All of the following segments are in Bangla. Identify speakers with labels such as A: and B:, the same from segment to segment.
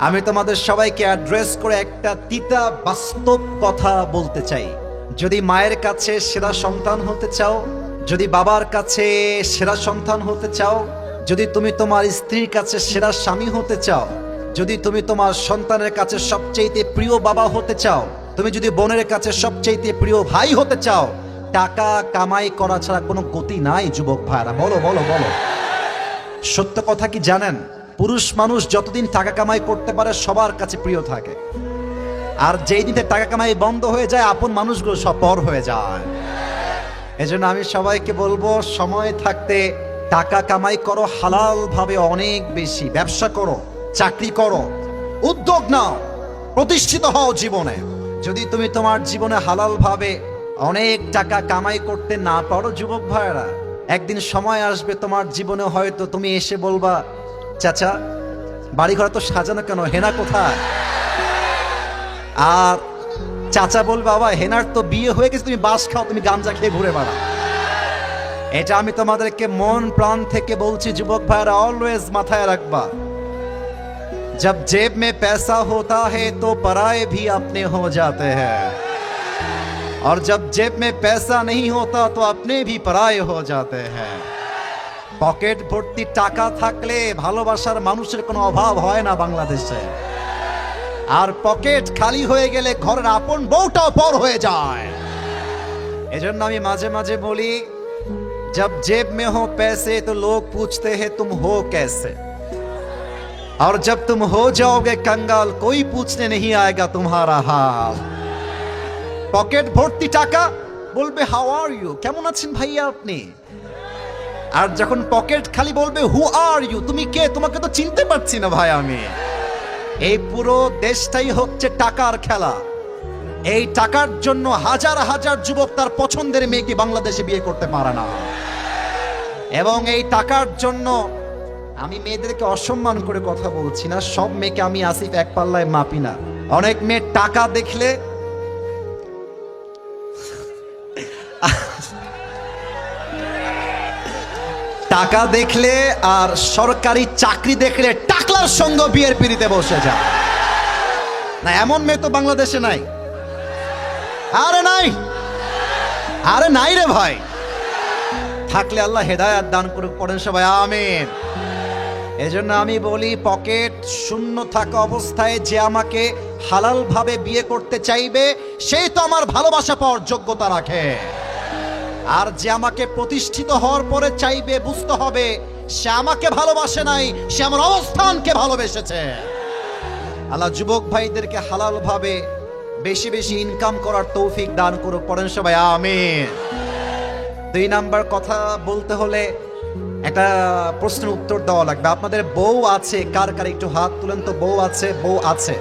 A: আমি তোমাদের সবাইকে অ্যাড্রেস করে একটা তিতা বাস্তব কথা বলতে চাই। যদি মায়ের কাছে সেরা সন্তান হতে চাও, যদি বাবার কাছে সেরা সন্তান হতে চাও, যদি তুমি তোমার স্ত্রীর কাছে সেরা স্বামী হতে চাও, যদি তুমি তোমার সন্তানের কাছে সবচেয়ে প্রিয় বাবা হতে চাও, তুমি যদি বোনের কাছে সবচেয়ে প্রিয় ভাই হতে চাও, টাকা কামাই করা ছাড়া কোনো গতি নাই যুবক ভাইরা। বলো বলো বলো, সত্য কথা কি জানেন? পুরুষ মানুষ যতদিন টাকা কামাই করতে পারে সবার কাছে প্রিয় থাকে, আর যেই দিনে টাকা কামাই বন্ধ হয়ে যায় আপন মানুষগুলো সব পর হয়ে যায়। এজন্য আমি সবাইকে বলবো, সময় থাকতে টাকা কামাই করো, হালাল ভাবে অনেক বেশি ব্যবসা করো, চাকরি করো, উদ্যোগ নাও, প্রতিষ্ঠিত হও জীবনে। যদি তুমি তোমার জীবনে হালাল ভাবে অনেক টাকা কামাই করতে না পারো যুবক ভাইরা, একদিন সময় আসবে তোমার জীবনে হয়তো তুমি এসে বলবা, চাচা বাড়িঘর তো সাজানো কেন, হেনা কোথায়? আর চাচা বলবে, বাবা হেনার তো বিয়ে হয়ে গেছে, তুমি বাস খাও, তুমি গাঞ্জা খেয়ে ঘুরে বেড়াও। এটা আমি তোমাদেরকে মন প্রাণ থেকে বলছি যুবক ভাইরা, অলওয়েজ মাথায় রাখবা, जब जेब में पैसा होता है तो पराये भी अपने हो जाते हैं, और जब जेब में पैसा नहीं होता तो अपने भी पराये हो जाते हैं। পকেট ভর্তি টাকা থাকলে ভালোবাসার মানুষের কোনো অভাব হয় না বাংলাদেশে, আর পকেট খালি হয়ে গেলে ঘরের আপন বউটাও পর হয়ে যায়। এজন্য আমি মাঝে মাঝে বলি, जब जेब में हो पैसे तो लोग पूछते हैं तुम हो कैसे, और जब तुम हो जाओगे कंगाल कोई पूछने नहीं आएगा तुम्हारा हाल। পকেট ভর্তি টাকা, বলবে হাউ আর ইউ, কেমন আছেন ভাইয়া আপনি, আর যখন পকেট খালি বলবে হু আর ইউ, তুমি কে, তোমাকে তো চিনতে পারছি না ভাই আমি। এই পুরো দেশটাই হচ্ছে টাকার খেলা। এই টাকার জন্য হাজার হাজার যুবক তার পছন্দের মেয়েকে বাংলাদেশে বিয়ে করতে পারে না, এবং এই টাকার জন্য আমি মেয়েদেরকে অসম্মান করে কথা বলছি না, সব মেয়েকে আমি আসিফ এক পাল্লায় মাপি না। অনেক মেয়ে টাকা দেখলে টাকা দেখলে আর সরকারি চাকরি দেখলে টাকলার সঙ্গে বিয়ের পিড়িতে বসে যায় না, এমন মেয়ে তো বাংলাদেশে নাই। আরে নাই, আরে নাই রে ভাই, থাকলে আল্লাহ হেদায়েত দান করুক, পড়েন সবাই আমিন। এজন্য আমি বলি, পকেট শূন্য থাকা অবস্থায় যে আমাকে হালাল ভাবে বিয়ে করতে চাইবে সেই তো আমার ভালোবাসা পাওয়ার যোগ্যতা রাখে, আর যে আমাকে প্রতিষ্ঠিত হওয়ার পরে চাইবে, বুঝতে হবে সে আমাকে ভালোবাসে নাই, সে আমার অবস্থানকে ভালোবেসেছে। আল্লাহ যুবক ভাইদেরকে হালাল ভাবে বেশি বেশি ইনকাম করার তৌফিক দান করুক, পড়েন সবাই আমিন। 2 নাম্বার কথা বলতে হলে একটা প্রশ্নের উত্তর দেওয়া লাগবে। আপনাদের বউ আছে কার কার, একটু হাত তুলেন তো। বউ আছে, বউ আছে?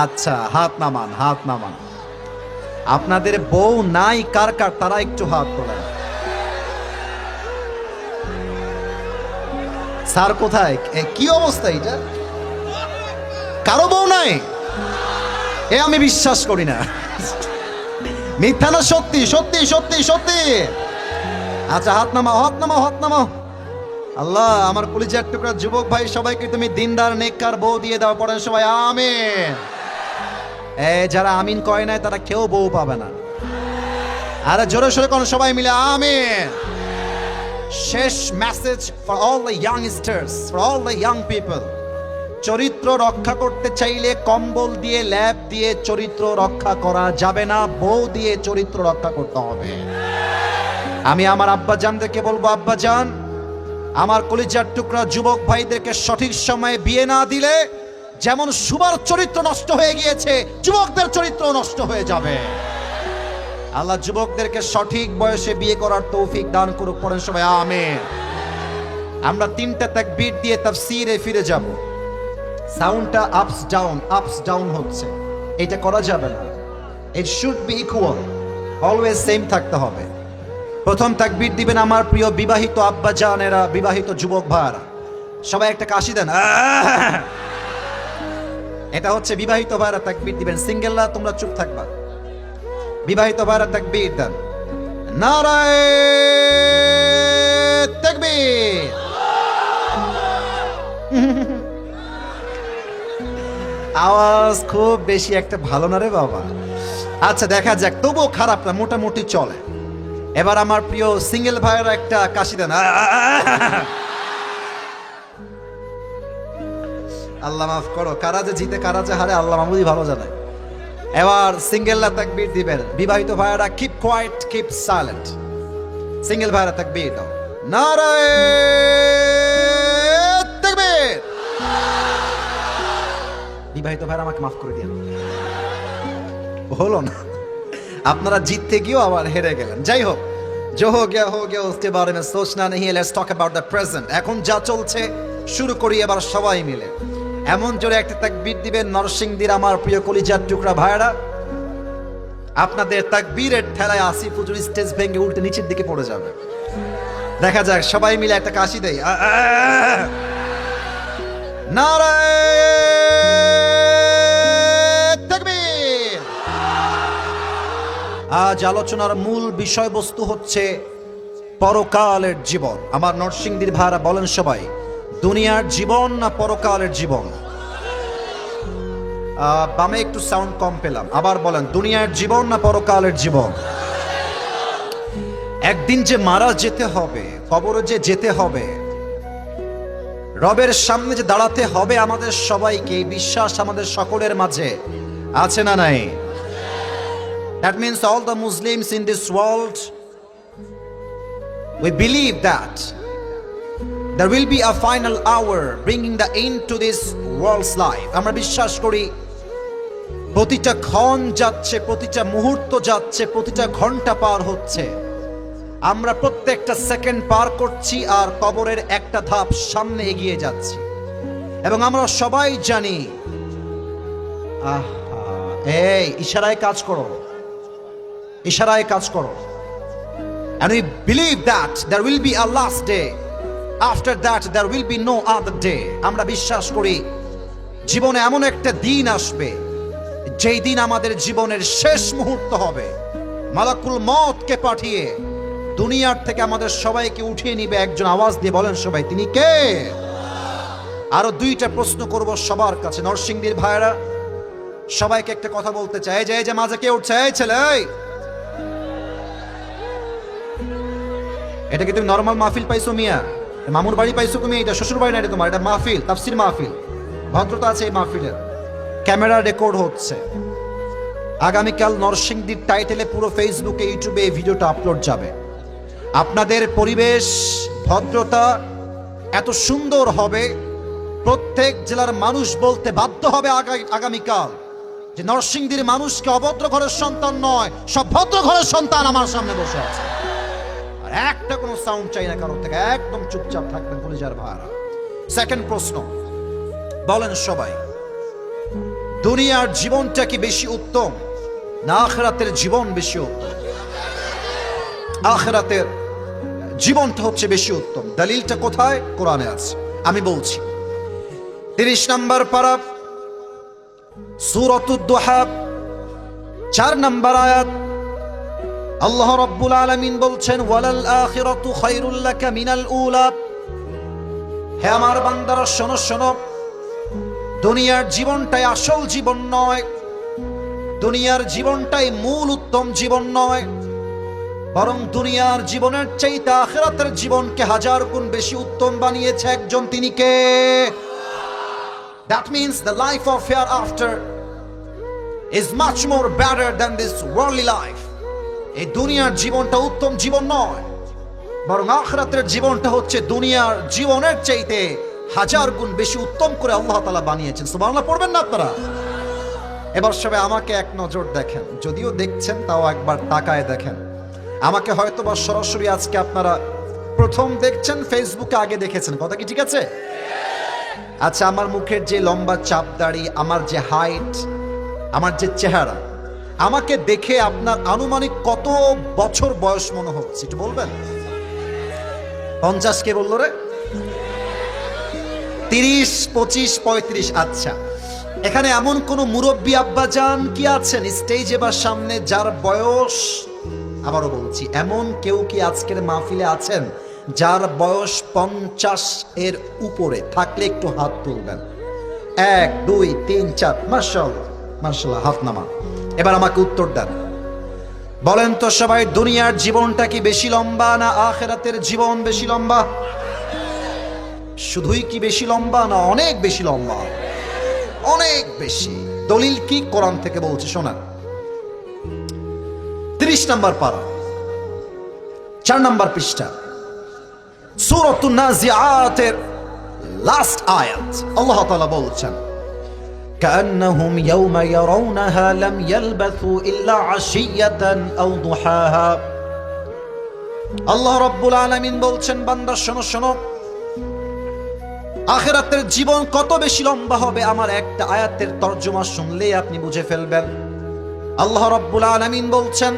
A: আচ্ছা, হাত নামান, হাত নামান। আপনাদের বউ নাই কার কার, তারা একটু হাত তোলেন। স্যার কোথায়, কি অবস্থা এটা? কারো বউ নাই? এ আমি বিশ্বাস করি না, মিথ্যা না সত্যি? সত্যি সত্যি সত্যি? আচ্ছা হাত নামাও, হাত নামাও, হাত নামাও। আল্লাহ আমার কলিজার টুকরা যুবক ভাই সবাইকে তুমি দিনদার নেককার বউ দিয়ে দাও, পড়েন সবাই আমিন। যারা আমিন কয় নাই তারা কেউ বউ পাবে না। আরে জোরে সোরে কোন সবাই মিলে আমিন। শেষ message for all the youngsters, for all the young people, চরিত্র রক্ষা করতে চাইলে কম্বল দিয়ে ল্যাপ দিয়ে চরিত্র রক্ষা করা যাবে না, বউ দিয়ে চরিত্র রক্ষা করতে হবে। আমি আমার আব্বা জানদেরকে বলবো, আব্বা জান, আমার কলিজার টুকরা যুবক ভাইদেরকে সঠিক সময়ে বিয়ে না দিলে যেমন সুবার চরিত্র নষ্ট হয়ে গিয়েছে, যুবকদের চরিত্র নষ্ট হয়ে যাবে। আল্লাহ যুবকদেরকে সঠিক বয়সে বিয়ে করার তৌফিক দান করুক, পড়েন সবাই আমিন। আমরা 3টা তাকবীর দিয়ে তাফসীরে ফিরে যাব। সাউন্ডটা আপস ডাউন হচ্ছে, এটা করা যাবে না। It should be equal, always same থাকতে হবে। প্রথম তাকবীর দিবেন আমার প্রিয় বিবাহিত আব্বা জানেরা, বিবাহিত যুবক ভাইরা, সবাই একটা কাশি দেন। এটা হচ্ছে বিবাহিত ভাইরা তাকবীর দিবেন, সিঙ্গেলরা তোমরা চুপ থাকবা। বিবাহিত ভাইরা তাকবীর দেন, নারায়ে তাকবীর। আওয়াজ খুব বেশি একটা ভালো না রে বাবা। আচ্ছা দেখা যাক, তবুও খারাপ না, মোটামুটি চলে। এবার আমার প্রিয় সিঙ্গেল ভাইয়ের একটা কাশি দেন। আল্লাহ মাফ করো, কারা যে জিতে কারা যে হারে আল্লাহ মাহমুদই ভালো জানে। এবার সিঙ্গেলরা তাকবীর দিবেন, বিবাহিত ভাইয়েরা keep quiet, keep silent. Single ভাইয়েরা তাকবীর দাও, নারায়ে তাকবীর। বিবাহিত ভাইয়েরা আমাকে মাফ করে দিন, হলো না, আপনারা জিততে গিয়েও আবার হেরে গেলেন। যাই হোক, जो हो गया उसके बारे में सोचना नहीं है, let's talk about the present. এখন যা চলছে শুরু করি এবার সবাই মিলে। এমন জোরে একটা তাকবীর দিবেন নরসিংদীর আমার প্রিয় কলিজার টুকরা ভাইরা, আপনাদের তাকবীরের ঠেলায় আসিফ হুজুর স্টেজ ভেঙে উল্টে নিচের দিকে পড়ে যাবে। দেখা যাক, সবাই মিলে একটা কাশি দেই। নারায়ে তাকবীর। আজ আলোচনার মূল বিষয়বস্তু হচ্ছে পরকালের জীবন। আমার নরসিংদীর ভাইরা বলেন সবাই, দুনিয়ার জীবন না পরকালের জীবন? বামে একটু সাউন্ড কম পেলাম, আবার বলেন, দুনিয়ার জীবন না পরকালের জীবন? একদিন যে মারা যেতে হবে, কবরে যে যেতে হবে, রবের সামনে যে দাঁড়াতে হবে আমাদের সবাইকে, এই বিশ্বাস আমাদের সকলের মাঝে আছে না নাই? That means all the Muslims in this world, we believe that there will be a final hour bringing the end to this world's life. আমরা বিশ্বাস করি প্রতিটা ক্ষণ যাচ্ছে, প্রতিটা মুহূর্ত যাচ্ছে, প্রতিটা ঘন্টা পার হচ্ছে, আমরা প্রত্যেকটা সেকেন্ড পার করছি আর কবরের একটা ধাপ সামনে এগিয়ে যাচ্ছি। এবং আমরা সবাই জানি, এই ইশারায় কাজ করো, ইশারায় কাজ করো। And we believe that there will be a last day. After that there will be no other day. আমরা বিশ্বাস করি জীবনে এমন একটা দিন আসবে যেই দিন আমাদের জীবনের শেষ মুহূর্ত হবে। মালাকুল মওতকে পাঠিয়ে দুনিয়ার থেকে আমাদের সবাইকে উঠিয়ে নিবে একজন। আওয়াজ দিয়ে বলেন সবাই, তিনি কে? আরো দুইটা প্রশ্ন করব সবার কাছে। নরসিংদীর ভাইরা সবাইকে একটা কথা বলতে চাই, এই যে মাঝে কে উঠছে, এই ছেলে, এটা কি তুমি নরমাল মাহফিল পাইছো মিয়া? মামুর বাড়ি পাইছো তুমি? এটা শ্বশুর বাড়ি না, এটা তোমার, এটা মাহফিল, তাফসীর মাহফিল। ভদ্রতা আছে এই মাহফিলের। ক্যামেরা রেকর্ড হচ্ছে। আগামীকাল নরসিংদীর টাইটেলে পুরো ফেসবুকে, ইউটিউবে এই ভিডিওটা আপলোড যাবে। আপনাদের পরিবেশ, ভদ্রতা এত সুন্দর হবে, প্রত্যেক জেলার মানুষ বলতে বাধ্য হবে আগামীকাল যে নরসিংদীর মানুষকে অভদ্র ঘরের সন্তান নয়, সব ভদ্র ঘরের সন্তান আমার সামনে বসে আছে। আর একটা কোনো সাউন্ড চাই না কারোর থেকে, একদম চুপচাপ থাকবেন কলিজার ভাইরা। সেকেন্ড প্রশ্ন, বলেন সবাই, দুনিয়ার জীবনটা কি বেশি উত্তম না আখিরাতের জীবন বেশি উত্তম? আখিরাতের জীবনটা হচ্ছে বেশি উত্তম। দলিলটা কোথায়? কোরআনে আছে। আমি বলছি 30 নম্বর পারা, সূরাতুদ দুহা, 4 নম্বর আয়াত। আল্লাহ রাব্বুল আলামিন বলছেন, ওয়ালাল আখিরাতু খায়রুল লাকা মিনাল উলা। হে আমার বান্দারা শোনো শোনো, দুনিয়ার জীবনটাই আসল জীবন নয়, দুনিয়ার জীবনটাই মূল উত্তম জীবন নয়, বরং দুনিয়ার জীবনের চাইতে আখিরাতের জীবনকে 1000 গুণ বেশি উত্তম বানিয়েছে একজন, তিনি কে? That means the life of hereafter is much more better than this worldly life. এই দুনিয়ার জীবনটা উত্তম জীবন নয়, বরং আখিরাতের জীবনটা হচ্ছে দুনিয়ার জীবনের চাইতে 1000 গুণ বেশি উত্তম করে আল্লাহ তাআলা বানিয়েছেন। সুবহানাল্লাহ পড়বেন না আপনারা? এবার সবাই আমাকে এক নজর দেখেন, যদিও দেখছেন তাও একবার তাকায় দেখেন। আমাকে হয়তো বা সরাসরি আজকে আপনারা প্রথম দেখছেন, ফেসবুকে আগে দেখেছেন, কথা কি ঠিক আছে? আচ্ছা, আমার মুখের যে লম্বা চাপ দাড়ি, আমার যে হাইট, আমার যে চেহারা, আমাকে দেখে আপনার আনুমানিক কত বছর বয়স মনে হচ্ছে একটু বলবেন? 50 কে বললো রে? 30, 25, 35। আচ্ছা, এখানে এমন কোন মুরব্বী আব্বাজান কি আছেন স্টেজে বা সামনে যার বয়স, আবারও বলছি, এমন কেউ কি আজকের মাহফিলে আছেন যার বয়স 50 এর উপরে? থাকলে একটু হাত তুলবেন। 1 2 3 4 মাশাআল্লাহ মাশাআল্লাহ, হাত নামা। এবার আমাকে উত্তর দেন, বলেন তো সবাই, দুনিয়ার জীবনটা কি বেশি লম্বা না আখিরাতের জীবন বেশি লম্বা? শুধুই কি বেশি লম্বা না অনেক বেশি লম্বা? অনেক বেশি। দলিল কি? কোরআন থেকে বলছে, শোনান। 30 নম্বর পারা, 4 নম্বর পৃষ্ঠা, সূরাতুন নাজিআতের লাস্ট আয়াত। আল্লাহ তাআলা বলছেন, كأنهم يوم يرونها لم يلبثوا إلا عشية أو ضحاها। আল্লাহ রাব্বুল আলামিন বলছেন, বান্দা শোনো শোনো, আখিরাতের জীবন কত বেশি লম্বা হবে আমার একটা আয়াতের তরজমা শুনলেই আপনি বুঝে ফেলবেন। আল্লাহ রাব্বুল আলামিন বলছেন,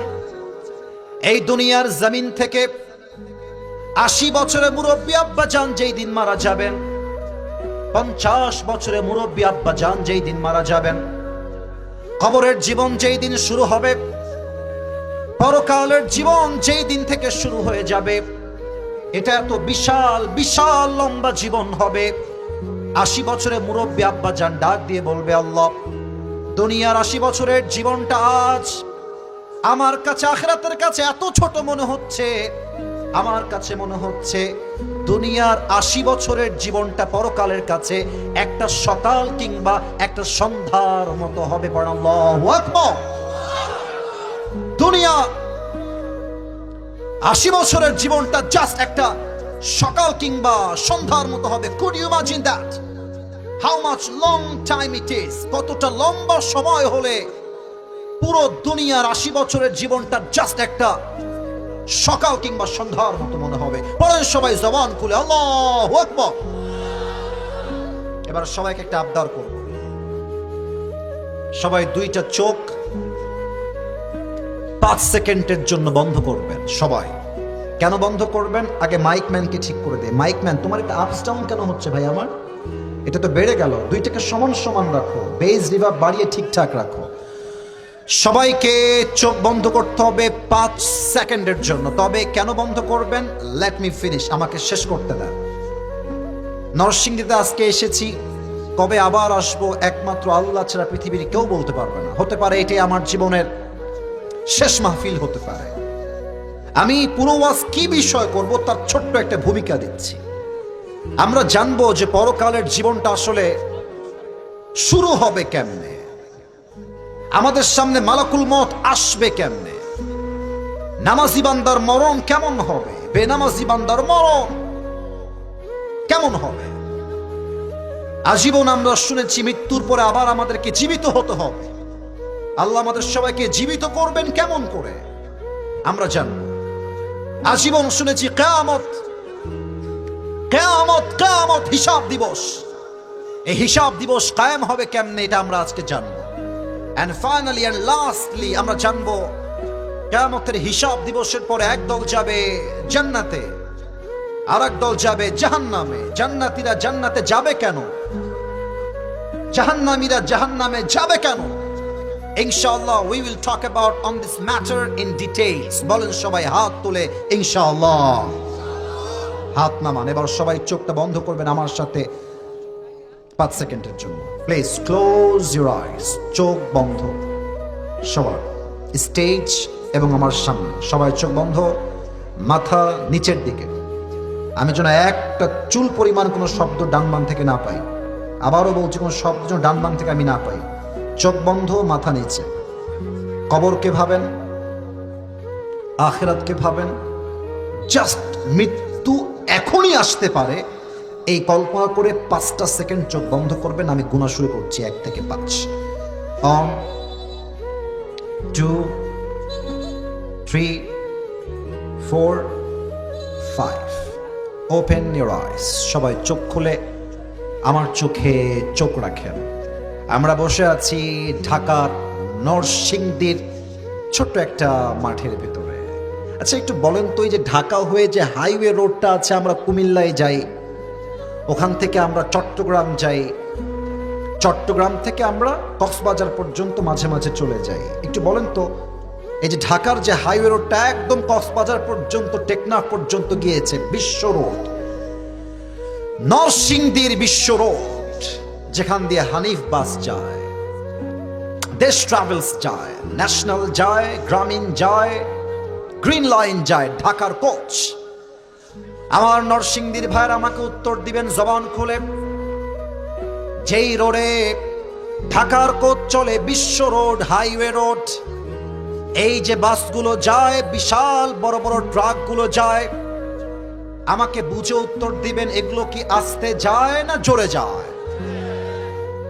A: এই দুনিয়ার জমিন থেকে 80 বছরের মুরব্বী আব্বা জান যেই দিন মারা যাবেন, 50 বছরের মুরব্বী আব্বা জান যেই দিন মারা যাবেন, কবরের জীবন যেই দিন শুরু হবে, পরকালের জীবন যেই দিন থেকে শুরু হয়ে যাবে, এটা এত বিশাল বিশাল লম্বা জীবন হবে। 80 বছরের মুরব্বী আব্বা জান ডাক দিয়ে বলবে, আল্লাহ, দুনিয়ার 80 বছরের জীবনটা আজ আমার কাছে আখিরাতের কাছে এত ছোট মনে হচ্ছে। আমার কাছে মনে হচ্ছে দুনিয়ার 80 বছরের জীবনটা পরকালের কাছে একটা সকাল কিংবা একটা সন্ধ্যার মতো হবে। পড়ান আল্লাহু আকবার। দুনিয়া 80 বছরের জীবনটা জাস্ট একটা সকাল কিংবা সন্ধ্যার মতো হবে। Could you imagine that? How much long time it is? কতটা লম্বা সময় হলে পুরো দুনিয়ার 80 বছরের জীবনটা জাস্ট একটা সকাল কিংবা সন্ধ্যার মতো মনে হবে। পড়েন সবাই জবান খুলে আল্লাহু আকবার। এবার সবাইকে একটা আবদার করব, সবাই দুইটা চোখ 5 সেকেন্ডের জন্য বন্ধ করবেন। সবাই কেন বন্ধ করবেন? আগে মাইকম্যানকে ঠিক করে দে। মাইকম্যান, তোমার একটা আপস ডাউন কেন হচ্ছে ভাই? আমার এটা তো বেড়ে গেল। দুইটাকে সমান সমান রাখো, বেস রিভার্ব বাড়িয়ে ঠিকঠাক রাখো। সবাইকে চোখ বন্ধ করতে হবে 5 সেকেন্ডের জন্য। তবে কেন বন্ধ করবেন? লেট মি ফিনিশ, আমাকে শেষ করতে দেন। নরসিংদীতে আজকে এসেছি, কবে আবার আসবো একমাত্র আল্লাহ ছাড়া পৃথিবীর কেউ বলতে পারবে না। হতে পারে এটাই আমার জীবনের শেষ মাহফিল হতে পারে। আমি পুরো ওয়াজ কি বিষয় করব তার ছোট্ট একটা ভূমিকা দিচ্ছি। আমরা জানবো যে পরকালের জীবনটা আসলে শুরু হবে কেমনে, আমাদের সামনে মালাকুল মউত আসবে কেমনে, নামাজি বান্দার মরণ কেমন হবে, বেনামাজি বান্দার মরণ কেমন হবে। আজীবন আমরা শুনেছি মৃত্যুর পরে আবার আমাদেরকে জীবিত হতে হবে। আল্লাহ আমাদের সবাইকে জীবিত করবেন কেমন করে আমরা জানব। আজীবন শুনেছি কিয়ামত কিয়ামত কিয়ামত, হিসাব দিবস। এই হিসাব দিবস কায়েম হবে কেমনে এটা আমরা আজকে জানব। And finally and lastly আমরা জানবো কিয়ামতের হিসাব দিবসের পরে একদল যাবে জান্নাতে, আর একদল যাবে জাহান্নামে। জান্নাতীরা জান্নাতে যাবে কেন? জাহান্নামীরা জাহান্নামে যাবে কেন? ইনশাআল্লাহ we will talk about on this matter in details. বলেন সবাই হাত তুলে ইনশাআল্লাহ। হাত নামান। এবার সবাই চোখটা বন্ধ করবেন আমার সাথে 5 সেকেন্ডের জন্য। Please close your eyes. চোখ বন্ধ সবার, স্টেজ এবং আমার সামনে সবাই চোখ বন্ধ, মাথা নিচের দিকে। আমি যেন একটা চুল পরিমাণ কোনো শব্দ ডান বাম থেকে না পাই। আবারও বলছি, কোনো শব্দ যেন ডান বাম থেকে আমি না পাই। চোখ বন্ধ, মাথা নিচে। কবরকে ভাবেন, আখিরাতকে ভাবেন। জাস্ট মৃত্যু এখনই আসতে পারে এই কল্পনা করে 5টা সেকেন্ড চোখ বন্ধ করবেন। আমি গুণা শুরু করছি 1 থেকে 5। 1 2 3 4 5। Open your eyes. সবাই চোখ খুলে আমার চোখে চোখ রাখেন। আমরা বসে আছি ঢাকার নরসিংদীর ছোট্ট একটা মাঠের ভেতরে। আচ্ছা একটু বলেন তো, এই যে ঢাকা হয়ে যে হাইওয়ে রোডটা আছে, আমরা কুমিল্লায় যাই, ওখান থেকে আমরা চট্টগ্রাম যাই, চট্টগ্রাম থেকে আমরা কক্সবাজার পর্যন্ত মাঝে মাঝে চলে যাই। একটু বলেন তো, এই যে ঢাকার যে হাইওয়ে রোডটা একদম কক্সবাজার পর্যন্ত, টেকনাফ পর্যন্ত গিয়েছে, বিশ্ব রোড, নরসিংদীর বিশ্ব রোড, যেখান দিয়ে হানিফ বাস যায়, দেশ ট্রাভেলস যায়, ন্যাশনাল যায়, গ্রামীণ যায়, গ্রিন লাইন যায়, ঢাকার কোচ। আমার নরসিংদীর ভাইয়ের আমাকে উত্তর দিবেন জবান খুলে, যেই রোডে ঢাকার কোচ চলে, বিশ্ব রোড, হাইওয়ে রোড, এই যে বাসগুলো যায়, বিশাল বড় বড় ট্রাকগুলো যায়, আমাকে বুঝে উত্তর দিবেন এগুলো কি আস্তে যায় না জোরে যায়?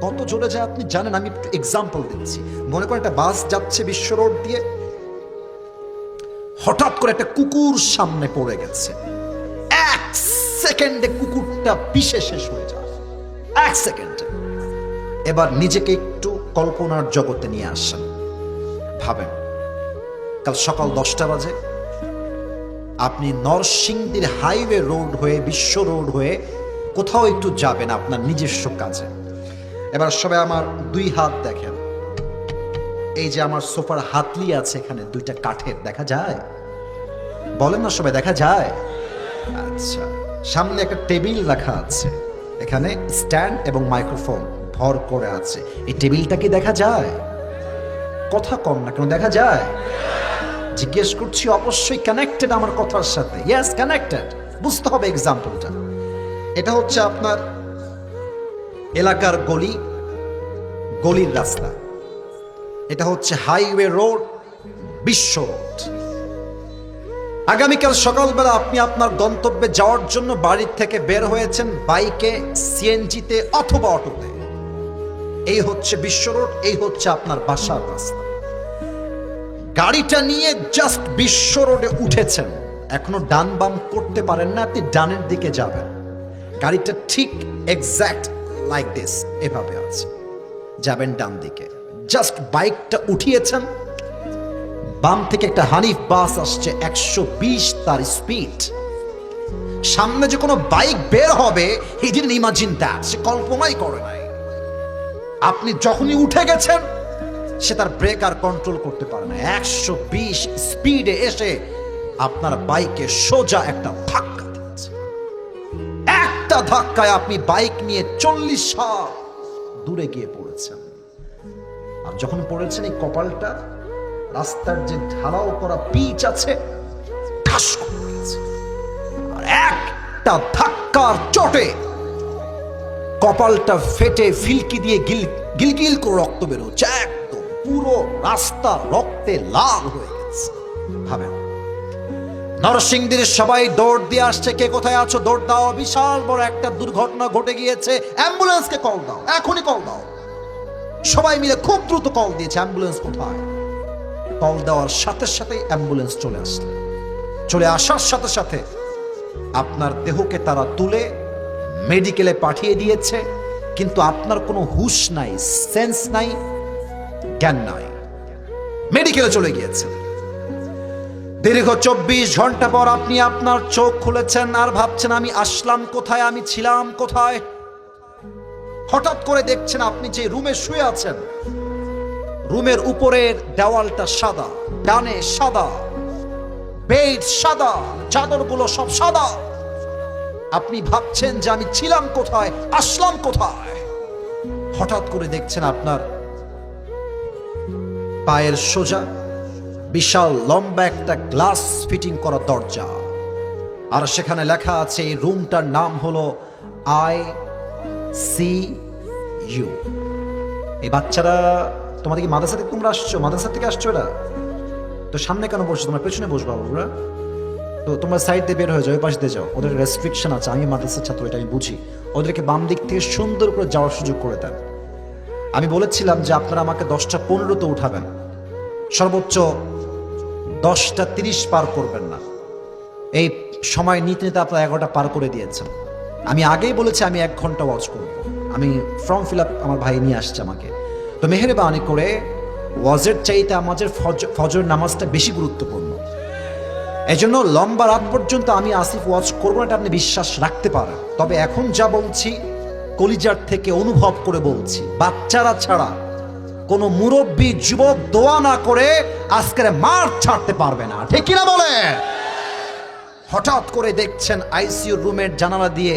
A: কত জোরে যায় আপনি জানেন? আমি একটু এক্সাম্পল দিচ্ছি। মনে করেন একটা বাস যাচ্ছে বিশ্ব রোড দিয়ে, হঠাৎ করে একটা কুকুর সামনে পড়ে গেছে, 1 সেকেন্ডে কুকুরটা পিষে শেষ হয়ে যায়, 1 সেকেন্ডে। এবার নিজেকে একটু কল্পনার জগতে নিয়ে আসেন, ভাবেন কাল সকাল 10টা বাজে আপনি নরসিংদীর হাইওয়ে রোড হয়ে, বিশ্ব রোড হয়ে কোথাও একটু যাবেন আপনার নিজস্ব কাজে। এবার সবাই আমার 2 হাত দেখেন, এই যে আমার সোফার হাতলি আছে এখানে 2টা কাঠের, দেখা যায়? বলেন না সবাই, দেখা যায়? আচ্ছা, সামনে একটা টেবিল রাখা আছে, এখানে স্ট্যান্ড এবং মাইক্রোফোন ভর করে আছে, এই টেবিলটা কি দেখা যায়? কথা কম না কেন, দেখা যায়? জিজ্ঞেস করছি, অবশ্যই কানেক্টেড আমার কথার সাথে। Yes, connected. বুঝতে হবে এক্সাম্পলটা। এটা হচ্ছে আপনার এলাকার গলি, গলির রাস্তা। এটা হচ্ছে হাইওয়ে রোড, বিশ্ব রোড। আগামীকাল সকালবেলা আপনি আপনার গন্তব্যে যাওয়ার জন্য বাড়ির থেকে বের হয়েছেন বাইকে, সিএনজিতে অথবা অটোতে। এই হচ্ছে বিশ্ব রোড, এই হচ্ছে আপনার বাসার রাস্তা। গাড়িটা নিয়ে জাস্ট বিশ্ব রোডে উঠেছেন, এখনো ডান বাম করতে পারেন না, আপনি ডানের দিকে যাবেন। গাড়িটা ঠিক এক্স্যাক্ট লাইক দিস, এভাবে আছে, যাবেন ডান দিকে। জাস্ট বাইকটা উঠিয়েছেন, বাম থেকে একটা হানিফ বাস আসছে 120 তার স্পিড। সামনে যে কোনো বাইক বের হবে, হি ডিডন্ট ইমাজিন দ্যাট, সে কল্পনাই করে নাই। আপনি যখনই উঠে গেছেন, সে তার ব্রেক আর কন্ট্রোল করতে পারে না, 120 স্পিডে এসে আপনার বাইকে সোজা একটা ধাক্কা দিচ্ছে। একটা ধাক্কায় আপনি বাইক নিয়ে 40 হাত দূরে গিয়ে পড়েছেন। আর যখন পড়েছেন, এই কপালটা রাস্তার যে ঢালাও করা পিচ আছে, ঠাস করে গেছে। আর একটা ধাক্কার চোটে কপালটা ফেটে ফিলকি দিয়ে গিলগিল করে রক্ত বের হচ্ছে, একদম পুরো রাস্তা রক্তে লাল হয়ে গেছে। ভাবেন, নরসিংদীর সবাই দৌড় দিয়ে আসছে, কে কোথায় আছো দৌড় দাও, বিশাল বড় একটা দুর্ঘটনা ঘটে গিয়েছে, অ্যাম্বুলেন্সকে কল দাও, এখনই কল দাও। সবাই মিলে খুব দ্রুত কল দিয়েছে, অ্যাম্বুলেন্স কোথায়? কল দেওয়ার সাথে সাথে অ্যাম্বুলেন্স চলে আসছে। চলে আসার সাথে সাথে আপনার দেহকে তারা তুলে মেডিকেলে পাঠিয়ে দিয়েছে, কিন্তু আপনার কোনো হুঁশ নাই, সেন্স নাই, জ্ঞান নাই, মেডিকেলে চলে গিয়েছে। দীর্ঘ 24 ঘন্টা পর আপনি আপনার চোখ খুলেছেন আর ভাবছেন, আমি আসলাম কোথায়, আমি ছিলাম কোথায়? হঠাৎ করে দেখছেন আপনি যে রুমে শুয়ে আছেন, রুমের উপরের দেওয়ালটা সাদা, ডানে সাদা, বেড সাদা, চাদরগুলো সব সাদা। আপনি ভাবছেন যে আমি ছিলাম কোথায়, আসলাম কোথায়? হঠাৎ করে দেখছেন আপনার পায়ের সোজা বিশাল লম্বা একটা গ্লাস ফিটিং করা দরজা, আর সেখানে লেখা আছে এই রুমটার নাম হলো ICU। এই বাচ্চারা, তোমাদের কি মাদ্রাসা থেকে তোমরা আসছো? মাদ্রাসা থেকে আসছো এরা? তো সামনে কেন বসছো? তোমরা পেছনে বসবা বাবুরা। তো তোমরা সাইড দিয়ে বের হয়ে যাও, ওই পাশ দিয়ে যাও। ওদের রেস্ট্রিকশন আছে, আমি মাদ্রাসার ছাত্র, এটা আমি বুঝি। ওদেরকে বাম দিক থেকে সুন্দর করে যাওয়ার সুযোগ করে দেন। আমি বলেছিলাম যে আপনারা আমাকে 10টা 15 উঠাবেন, সর্বোচ্চ 10টা 30 পার করবেন না। এই সময় নিতে নিতে আপনারা 11টা পার করে দিয়েছেন। আমি আগেই বলেছি আমি 1 ঘন্টা ওয়াচ করব। আমি ফর্ম ফিল আপ আমার ভাই নিয়ে আসছে আমাকে। তো মেহেরবানি করে ওয়াজের চাইতে আমাদের ফজর নামাজটা বেশি গুরুত্বপূর্ণ। এই জন্য লম্বা রাত পর্যন্ত আমি আসিফ ওয়াচ করবো না, এটা আপনি বিশ্বাস রাখতে পারেন। তবে এখন যা বলছি কলিজার থেকে অনুভব করে বলছি, বাচ্চারা ছাড়া কোনো মুরব্বী যুবক দোয়া না করে আজকের মাঠ ছাড়তে পারবে না, ঠিক কিনা বলে? হঠাৎ করে দেখছেন আইসিইউ রুমের জানালা দিয়ে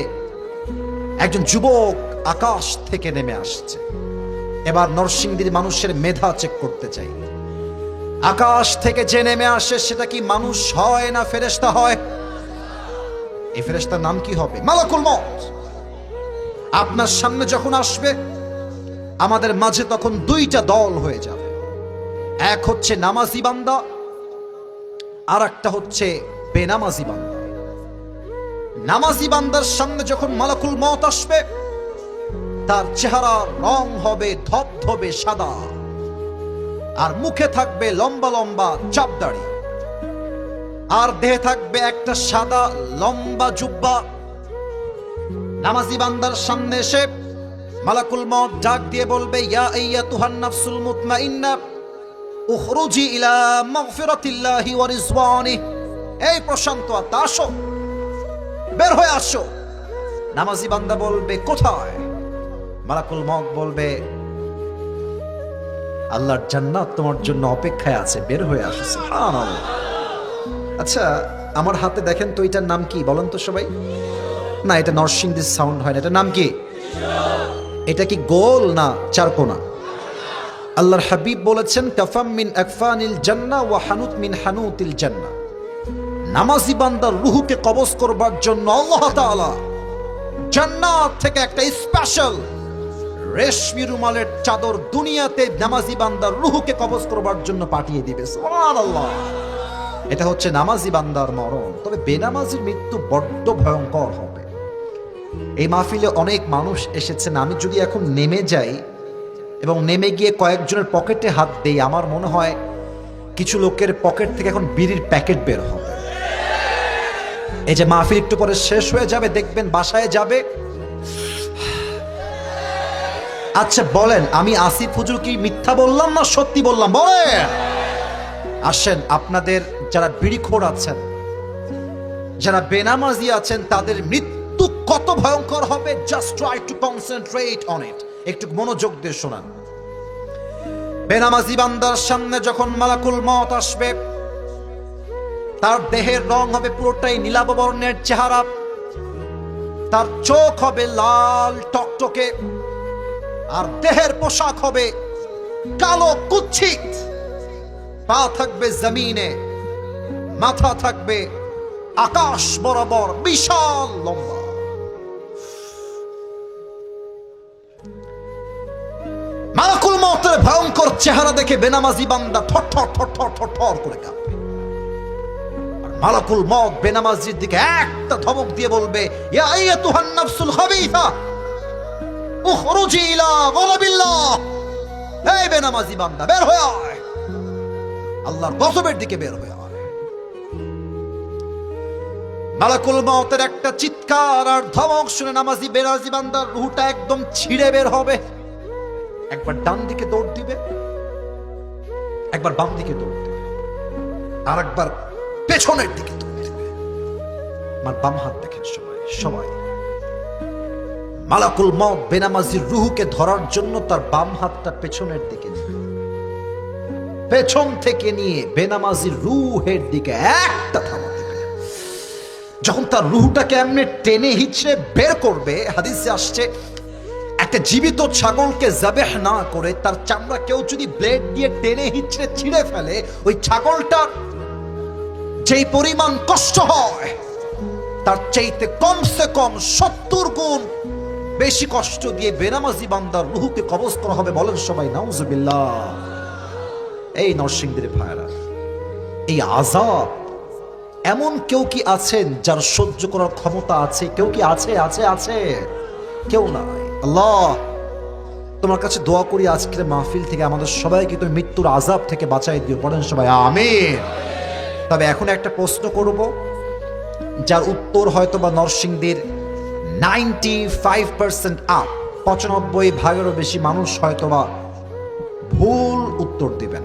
A: একজন যুবক আকাশ থেকে নেমে আসছে। এবার নরসিংদীর মানুষের মেধা চেক করতে চাই। আকাশ থেকে যে নেমে আসে সেটা কি মানুষ হয় না ফেরেশতা হয়? এই ফেরেশতার নাম কি হবে? মালাকুল মউত। আপনার সামনে যখন আসবে আমাদের মাঝে তখন দুইটা দল হয়ে যাবে। এক হচ্ছে নামাজি বান্দা, আর একটা হচ্ছে বেনামাজি বান্দা। নামাজি বান্দার সামনে যখন মালাকুল মউত আসবে তার চেহারার রং হবে ধবধবে সাদা, আর মুখে থাকবে লম্বা লম্বা চাপদাড়ি, আর দেহে থাকবে একটা সাদা লম্বা জুব্বা। নামাজি বান্দার সামনে এসে মালাকুল মউত ডাক দিয়ে বলবে, ইয়া আইয়াতুহান নাফসুল মুতমাইন্না উখরুজি ইলা মাগফিরাতিল্লাহি ওয়া রিজওয়ানিহি। এই প্রশান্ত আত্মা আসো, বের হয়ে আসো। নামাজি বান্দা বলবে, কোথায়? মালাকুল মউত বলবে, আল্লাহর জান্নাত তোমার জন্য অপেক্ষায় আছে, বের হয়ে আসো। সুবহানাল্লাহ। আচ্ছা, আমার হাতে দেখেন তো, এটার নাম কি বলেন তো সবাই? না, এটা নরসিংদীর সাউন্ড হয় না। এটার নাম কি? এটা কি গোল না চারকোনা? আল্লাহর হাবিব বলেছেন, কাফাম মিন আকফানিল জান্নাহ ওয়া হানুত মিন হানুতিল জান্নাহ। নামাজি বান্দার রূহকে কবজ করবার জন্য আল্লাহ তাআলা জান্নাত থেকে একটা স্পেশাল রেশমি রুমালের চাদর দুনিয়াতে নামাজি বান্দার রূহকে কবজ করবার জন্য পাঠিয়ে দিবে। সুবহানাল্লাহ। এটা হচ্ছে নামাজি বান্দার মরণ। তবে বেনামাজির মৃত্যু বড্ড ভয়ঙ্কর হবে। এই মাহফিলে অনেক মানুষ এসেছেন, আমি যদি এখন নেমে যাই এবং নেমে গিয়ে কয়েকজনের পকেটে হাত দেই, আমার মনে হয় কিছু লোকের পকেট থেকে এখন বিড়ির প্যাকেট বের হবে। এই যে মাহফিল একটু পরে শেষ হয়ে যাবে, দেখবেন বাসায় যাবে। আচ্ছা বলেন, আমি আসিফ হুজুর কি মিথ্যা বললাম না সত্যি বললাম? বলেন। আসেন, আপনাদের যারা বিড়িখোর আছেন, যারা বেনামাজি আছেন, তাদের মৃত্যু কত ভয়ঙ্কর হবে, just try to concentrate on it. একটু মনোযোগ দিয়ে শোনান। বেনামাজি বান্দার সামনে যখন মালাকুল মউত আসবে, তার দেহের রং হবে পুরোটাই নীলাভ বর্ণের চেহারা, তার চোখ হবে লাল টকটকে, আর দেহের পোশাক হবে কালো কুৎসিত। পা থাকবে জমিনে, মাথা থাকবে আকাশ বরাবর বিশাল লম্বা। মালাকুল মউতের ভয়ঙ্কর চেহারা দেখে বেনামাজি বান্দা থরথর থরথর থরথর করে কাঁপবে। আর মালাকুল মউত বেনামাজির দিকে একটা ধমক দিয়ে বলবে, ইয়া আইয়াতুহান নাফসুল খাবিসা উখরুজি ইলা গযাবিল্লাহ। এই বেনামাজি বান্দা, বের হয়ে আয়, আল্লাহর গজবের দিকে বের হয়ে আয়। মালাকুল মউতের একটা চিৎকার আর ধমক শুনে নামাজি বেনামাজি বান্দার রূহটা একদম ছিঁড়ে বের হবে। একবার ডান দিকে দৌড় দিবে, একবার বাম দিকে দৌড় দিবে, আর একবার পেছনের দিকে দৌড় দিবে। আমার বাম হাত দেখেন সবাই সবাই। মালাকুল মউত বেনামাজির রূহকে ধরার জন্য তার বাম হাতটা পেছনের দিকে নিয়ে, পেছন থেকে নিয়ে বেনামাজির রূহের দিকে একটা থামা দেবে। যখন তার রূহটাকে এমনি টেনে হিচড়ে বের করবে, হাদিসে আসছে, একটা জীবিত ছাগলকে যাবেহ না করে তার চামড়া কেউ যদি ব্লেড দিয়ে টেনে হিচড়ে ছিঁড়ে ফেলে, ওই ছাগলটার যেই পরিমাণ কষ্ট হয় তার চাইতে কমসে কম 70 গুণ বেশি কষ্ট দিয়ে বেনামাজি বান্দার রূহকে কবজ করা হবে। বলেন সবাই নাউজুবিল্লাহ। এই নরসিংদীর ভাইরা, এই আযাব এমন কেউ কি আছেন যার সহ্য করার ক্ষমতা আছে? কেউ কি আছে? আছে আছে কেউ নাই। আল্লাহ, তোমার কাছে দোয়া করি আজকের মাহফিল থেকে আমাদের সবাইকে তুমি মৃত্যুর আযাব থেকে বাঁচাই দিও। পড়েন সবাই আমিন। তবে এখন একটা প্রশ্ন করব, যার উত্তর হয়তো বা নরসিংদীর 95% আপ, 95% বেশি মানুষ হয়তো বা ভুল উত্তর দিবেন।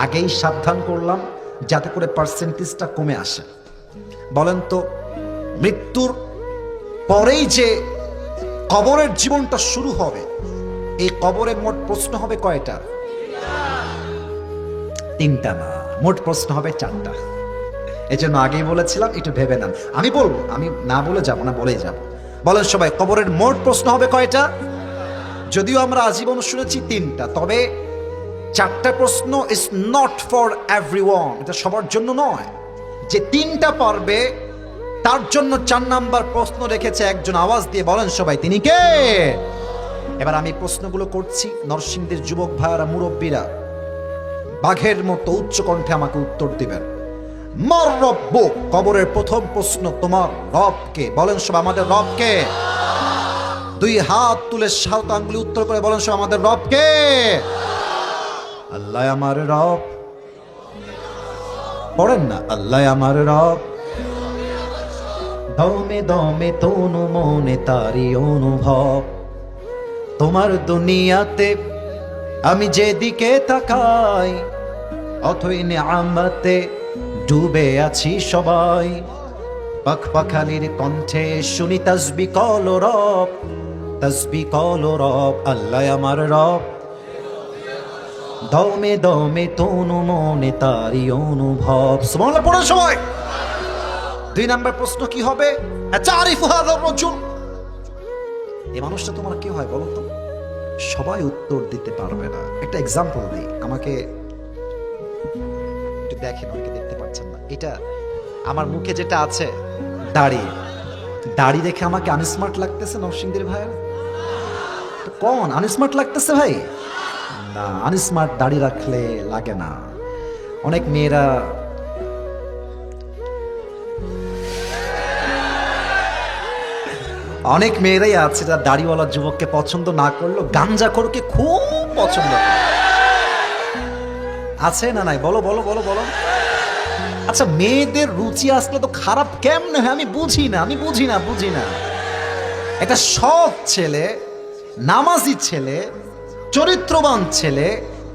A: আগেই সাবধান করলাম যাতে করে পার্সেন্টেজটা কমে আসে। বলেন তো, মৃত্যুর পরেই যে কবরের জীবনটা শুরু হবে, এই কবরে মোট প্রশ্ন হবে কয়টা? 3টা না, মোট প্রশ্ন হবে 4টা। এই জন্য আগেই বলেছিলাম একটু ভেবে নেন। আমি বলবো, আমি না বলে যাব না, বলেই যাব। বলেন সবাই, কবরের মোট প্রশ্ন হবে কয়টা? যদিও আমরা আজীবন শুনেছি 3টা, তবে 4টা প্রশ্ন ইজ নট ফর এভরিওয়ান, এটা সবার জন্য নয়। যে 3টা পারবে তার জন্য 4 নাম্বার প্রশ্ন রেখেছে একজন, আওয়াজ দিয়ে বলেন সবাই, তিনি কে? এবার আমি প্রশ্নগুলো করছি, নরসিংদীর যুবক ভাইয়ারা, মুরব্বীরা বাঘের মতো উচ্চ কণ্ঠে আমাকে উত্তর দিবেন। মার রব্বু, কবরের প্রথম প্রশ্ন, তোমার রব কে? বলেন সব, আমাদের রব কে? 2 হাত তুলে 7 আঙ্গুলি উত্তর করে বলেন সব, আমাদের রব কে? আল্লাহ আমার রব। পড়েন না, আল্লাহ আমার রব। দমে দমে তনু মনে তারি অনুভব, তোমার দুনিয়াতে আমি যেদিকে তাকাই, অথই নিয়ামতে ডুবে আছি সবাই। পাখপাখালির কণ্ঠে শুনি তাসবিহ কল রব, তাসবিহ কল রব, আল্লাহ আমার রব। দমে দমে তনু মনে তারি অনুভব। সুবহানাল্লাহ পড়ো সবাই। 2 নাম্বার প্রশ্ন কি হবে? আতারিফু হাযার রাজুল, এই মানুষটা তোমার কি হয় বলো তো? সবাই উত্তর দিতে পারবে না। একটা এক্সাম্পল দিই, আমাকে একটু দেখেন, অনেকে দেখতে পাচ্ছেন না, এটা আমার মুখে যেটা আছে দাড়ি, দাড়ি দেখে আমাকে আনস্মার্ট লাগতেছে নরসিংদীর ভাই? কোন আনস্মার্ট লাগতেছে ভাই? না, আনস্মার্ট দাড়ি রাখলে লাগে না। অনেক মেয়েরা মেয়েরাই আছে যারা দাড়িওয়ালা যুবককে পছন্দ না করলেও গাঞ্জাখোরকে খুব পছন্দ করে। আছে না নাই? বলো বলো বলো বলো। আচ্ছা, মেয়েদের রুচি আসলে তো খারাপ কেমনে হয় আমি বুঝি না। একটা সৎ ছেলে, নামাজি ছেলে, চরিত্রবান ছেলে,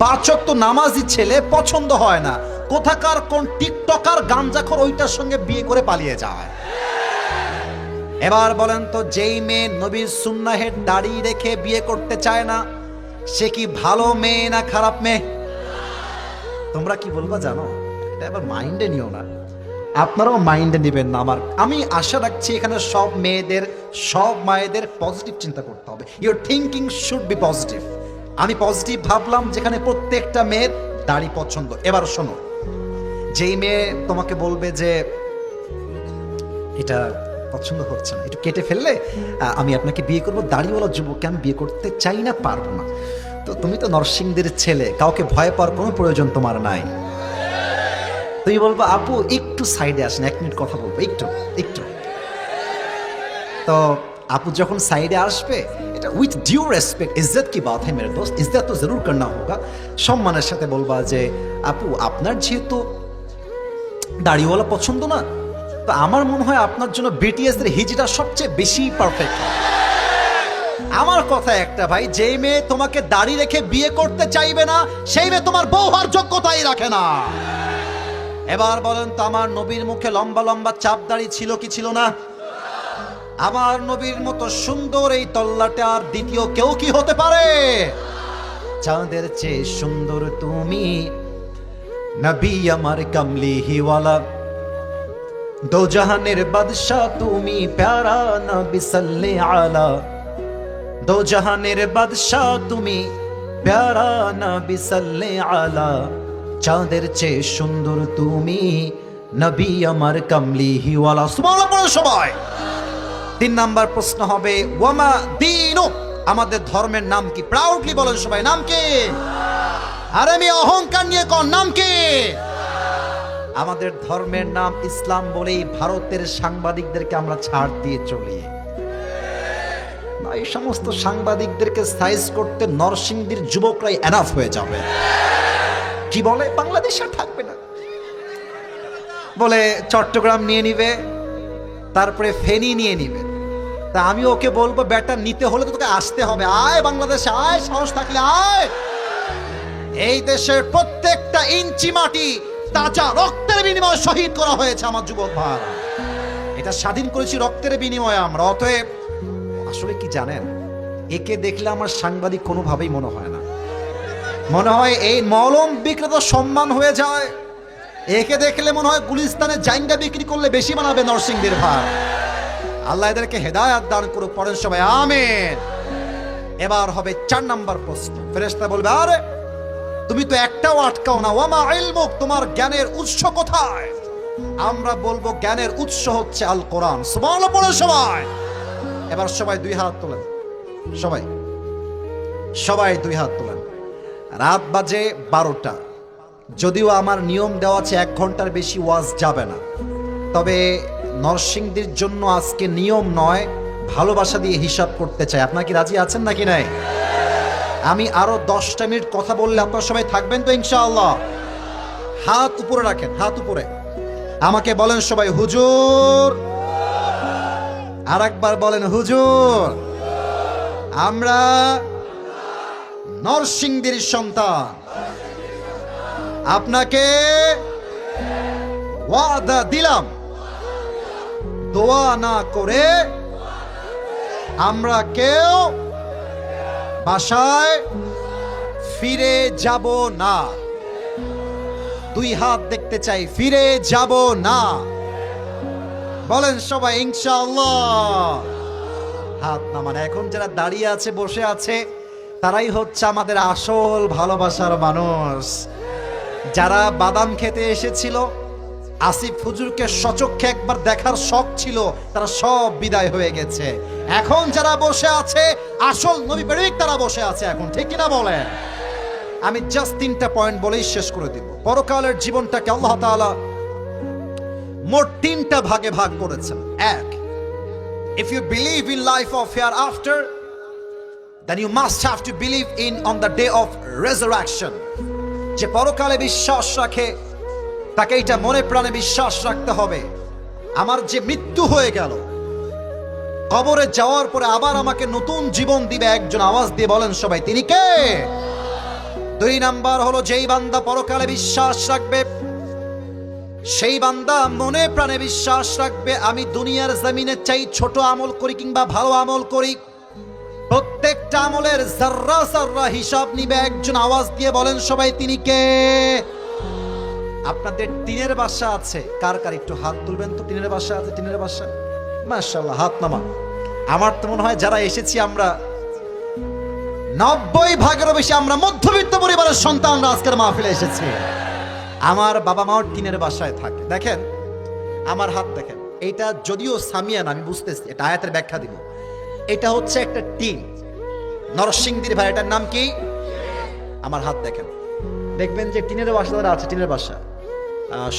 A: 5 ওয়াক্ত নামাজি ছেলে পছন্দ হয় না, কোথাকার কোন টিকটকার গাঞ্জাখোর ওইটার সঙ্গে বিয়ে করে পালিয়ে যায়। এবার বলেন তো, যেই মেয়ে নবীর সুন্নাহের দাড়ি রেখে বিয়ে করতে চায় না, সে কি ভালো মেয়ে না খারাপ মেয়ে? তোমরা কি বলবা জানো? এটা এবার মাইন্ডে নিও না, আপনারাও মাইন্ডে নেবেন না। আমি আশা রাখছি এখানে সব মেয়েদের, সব মায়েদের পজিটিভ চিন্তা করতে হবে। Your thinking should be positive. আমি পজিটিভ ভাবলাম, যেখানে প্রত্যেকটা মেয়ের দাড়ি পছন্দ। এবার শোনো, যেই মেয়ে তোমাকে বলবে যে এটা পছন্দ হচ্ছে না, একটু কেটে ফেললে আমি আপনাকে বিয়ে করবো, দাড়িওয়ালা যুবককে আমি বিয়ে করতে চাই না, পারবো না, তো তুমি তো নরসিংদীর ছেলে, কাউকে ভয় পাওয়ার কোনো প্রয়োজন তোমার নাই। তুমি বলবো আপু একটু সাইডে আসেন, 1 মিনিট কথা বলবো, একটু। তো আপু যখন সাইডে আসবে, এটা উইথ ডিউ রেসপেক্ট, ইজ্জত কি বাত হ্যায় মেরে দোস্ত, ইজ্জত তো জরুর করনা হোগা, সম্মানের সাথে বলবা যে আপু আপনার যেহেতু দাড়িওয়ালা পছন্দ না, তো আমার মনে হয় আপনার জন্য বিটিএস এর হিজড়া সবচেয়ে বেশি পারফেক্ট। আমার কথা একটা ভাই, যেই মেয়ে তোমাকে দাড়ি রেখে বিয়ে করতে চাইবে না, সেই মেয়ে তোমার বউ হওয়ার যোগ্যতাই রাখে না। এবার বলেন তো, আমার নবীর মুখে লম্বা লম্বা চাপ দাড়ি ছিল কি ছিল না? আমার নবীর মতো সুন্দর এই তল্লাটে আর দ্বিতীয় কেউ কি হতে পারে? চাঁদের চেয়ে সুন্দর তুমি, নবী আমার কামলি হিওয়ালা, দো জাহানের বাদশা তুমি, প্যারা নবী সাল্লে আলা, দো জাহানের বাদশা তুমি, প্যারা নবী সাল্লে আলা, চাঁদের চেয়ে সুন্দর তুমি, নবী আমার কামলি হিওয়ালা। সুবহানাল্লাহ সবাই। 3 নাম্বার প্রশ্ন হবে, ওয়ামা দীনু, আমাদের ধর্মের নাম কি? প্রাউডলি বলেন সবাই, নাম কি? আরে আমি অহংকার নিয়ে কোন নাম কি? আমাদের ধর্মের নাম ইসলাম বলেই ভারতের সাংবাদিকদেরকে আমরা ছাড় দিয়ে চলি না। এই সমস্ত সাংবাদিকদেরকে সাইজ করতে নরসিংদীর যুবকরাই এনাফ হয়ে যাবে। কি বলে, বাংলাদেশ আর থাকবে না বলে, চট্টগ্রাম নিয়ে নিবে, তারপরে ফেনী নিয়ে নিবে। তা আমি ওকে বলবো, বেটা নিতে হলে তো তোকে আসতে হবে, আয় বাংলাদেশে আয়, সাহস থাকলে আয়। এই দেশের প্রত্যেকটা ইঞ্চি মাটি তাজা রক্তের বিনিময়ে শহীদ করা হয়েছে আমার যুবক ভাই। এটা স্বাধীন করেছি রক্তের বিনিময়ে আমরা। অতএব আসলে কি জানেন, একে দেখলে আমার সাংবাদিক কোনোভাবেই মনে হয় না, মনে হয় এই মলম বিক্রেতা সম্মান হয়ে যায়। একে দেখলে মনে হয় গুলিস্তানে জাইঙ্গা বিক্রি করলে বেশি মানাবে নরসিংদীর ভাই। আল্লাহ এদেরকে হেদায়াত দান করুক। পড়েন সবাই আমিন। এবার হবে 4 নাম্বার প্রশ্ন। ফেরেশতা বলবে, আরে তুমি তো একটাও আটকাও না, ওয়ামা ইলমুক, তোমার জ্ঞানের উৎস কোথায়? আমরা বলবো জ্ঞানের উৎস হচ্ছে আল কোরআন। সুবহানাল্লাহ পড়ে সবাই। এবার সবাই 2 হাত তোলেন, সবাই 2 হাত তোলেন। রাত বাজে 12টা। যদিও আমার নিয়ম দেওয়া আছে 1 ঘন্টার বেশি ওয়াজ যাবে না, তবে নরসিংদীর জন্য আজকে নিয়ম নয়, ভালোবাসা দিয়ে হিসাব করতে চাই। আপনারা কি রাজি আছেন নাকি নাই? আমি আরো 10টা মিনিট কথা বললে আপনারা সবাই থাকবেন তো ইনশাআল্লাহ? হাত উপরে রাখেন, হাত উপরে। আমাকে বলেন সবাই হুজুর। আর একবার বলেন হুজুর। আমরা নরসিংদীর সন্তান, আপনাকে ওয়াদা দিলাম, দোয়া না করে আমরা কেউ বাসায় ফিরে যাব না। 2 হাত দেখতে চাই, ফিরে যাব না। বলেন সবাই ইনশাআল্লাহ। হাত নামান। এখন যারা দাঁড়িয়ে আছে, বসে আছে, তারাই হচ্ছে আমাদের আসল ভালোবাসার মানুষ। যারা বাদাম খেতে এসেছিল, আসিফ হুজুরকে সচক্ষে একবার দেখার শখ ছিল, তারা সব বিদায় হয়ে গেছে। এখন যারা বসে আছে, আসল নবী প্রেমিক তারা বসে আছে এখন, ঠিক কিনা বলেন? আমি জাস্ট 3টা পয়েন্ট বলেই শেষ করে দিব। পরকালের জীবনটাকে আল্লাহ তাআলা মোট 3টা ভাগে ভাগ করেছেন। 1, if you believe in life of hereafter, then you must have to believe in on the day of resurrection. যে পরকালে বিশ্বাস রাখে তাকে এটা মনে প্রাণে বিশ্বাস রাখতে হবে, আমার যে মৃত্যু হয়ে গেল, কবরে যাওয়ার পরে আবার আমাকে নতুন জীবন দিবে একজন। আওয়াজ দিয়ে বলেন সবাই, তিনি কে? 2 নাম্বার হলো, যেই বান্দা পরকালে বিশ্বাস রাখবে, সেই বান্দা মনে প্রাণে বিশ্বাস রাখবে আমি দুনিয়ার জমিনে চাই ছোট আমল করি কিংবা ভালো আমল করি, প্রত্যেকটা আমলের জাররা জাররা হিসাব নিবে একজন। আওয়াজ দিয়ে বলেন সবাই, তিনি কে? আপনাদের টিনের বাসা আছে? কার কার একটু হাত তুলবেন তো। টিনের বাসা আছে? টিনের বাসা, মাশাআল্লাহ, হাত নামা। আমার তো মনে হয় যারা এসেছি আমরা 90 ভাগেরও বেশি আমরা মধ্যবিত্ত পরিবারের সন্তানরা আজকের মাহফিলে এসেছি। আমার বাবা মাও টিনের বাসায় থাকে। দেখেন আমার হাত দেখেন, এইটা যদিও সামিয়ান, আমি বুঝতেছি, এটা আয়াতের ব্যাখ্যা দিব। এটা হচ্ছে একটা টিন, নরসিংদীর ভাই, এটার নাম কি? আমার হাত দেখেন, দেখবেন যে টিনের বাসা যারা আছে, টিনের বাসা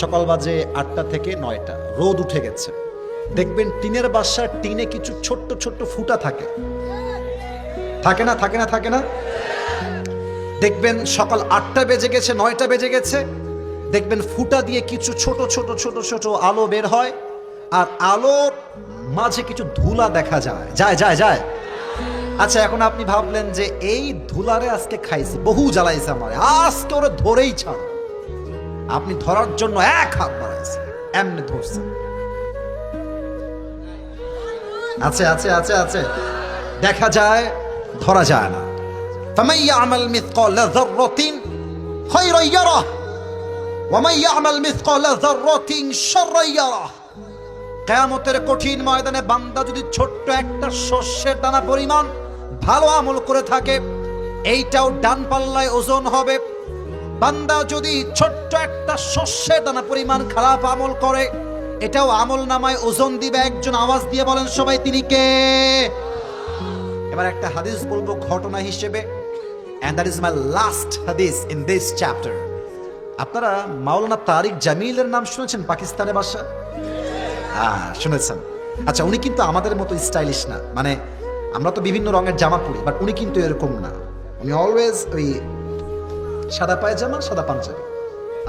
A: সকাল বাজে 8টা থেকে 9টা, রোদ উঠে গেছে, দেখবেন টিনের বাসার টিনে কিছু ছোট্ট ছোট্ট ফুটা থাকে, থাকে না? থাকে না? থাকে না? দেখবেন সকাল 8টা বেজে গেছে, 9টা বেজে গেছে, দেখবেন ফুটা দিয়ে কিছু ছোট ছোট ছোট ছোট আলো বের হয়, আর আলোর মাঝে কিছু ধুলা দেখা যায়। যায় যায় যায় আচ্ছা, এখন আপনি ভাবলেন যে এই ধুলারে আজকে খাইছে, বহু জ্বালাইছে আমার, আজকে ওরা ধরেই ছাড়। আপনি ধরার জন্য 1 হাত বাড়াইছে, এমনি ধরছে। আছে আছে আছে আছে, দেখা যায়, ধরা যায় না। فمن يعمل مثقال ذرة خيرا يره ومن يعمل مثقال ذرة شرا يره। কিয়ামতের কঠিন ময়দানে বান্দা যদি ছোট্ট একটা শস্যের দানা পরিমাণ ভালো আমল করে থাকে, এইটাও ডান পাল্লায় ওজন হবে। বান্দা যদি ছোট্ট একটা শস্যের দানা পরিমাণ খারাপ আমল করে, এটাও আমল নামায় ওজন দিবে একজন। আওয়াজ দিয়ে বলেন সবাই, তিনি কে? এবার একটা হাদিস বলবো ঘটনা হিসেবে, and that is my last hadith in this chapter. আপনারা মাওলানা তারিক জামিলের নাম শুনেছেন? পাকিস্তানে বাসা, শুনেছেন? আচ্ছা, উনি কিন্তু আমাদের মতো স্টাইলিশ না, মানে আমরা তো বিভিন্ন রঙের জামা পরি, বাট উনি কিন্তু এরকম না। উনি অলওয়েজ ওই সাদা পায়জামা, সাদা পাঞ্জাবি,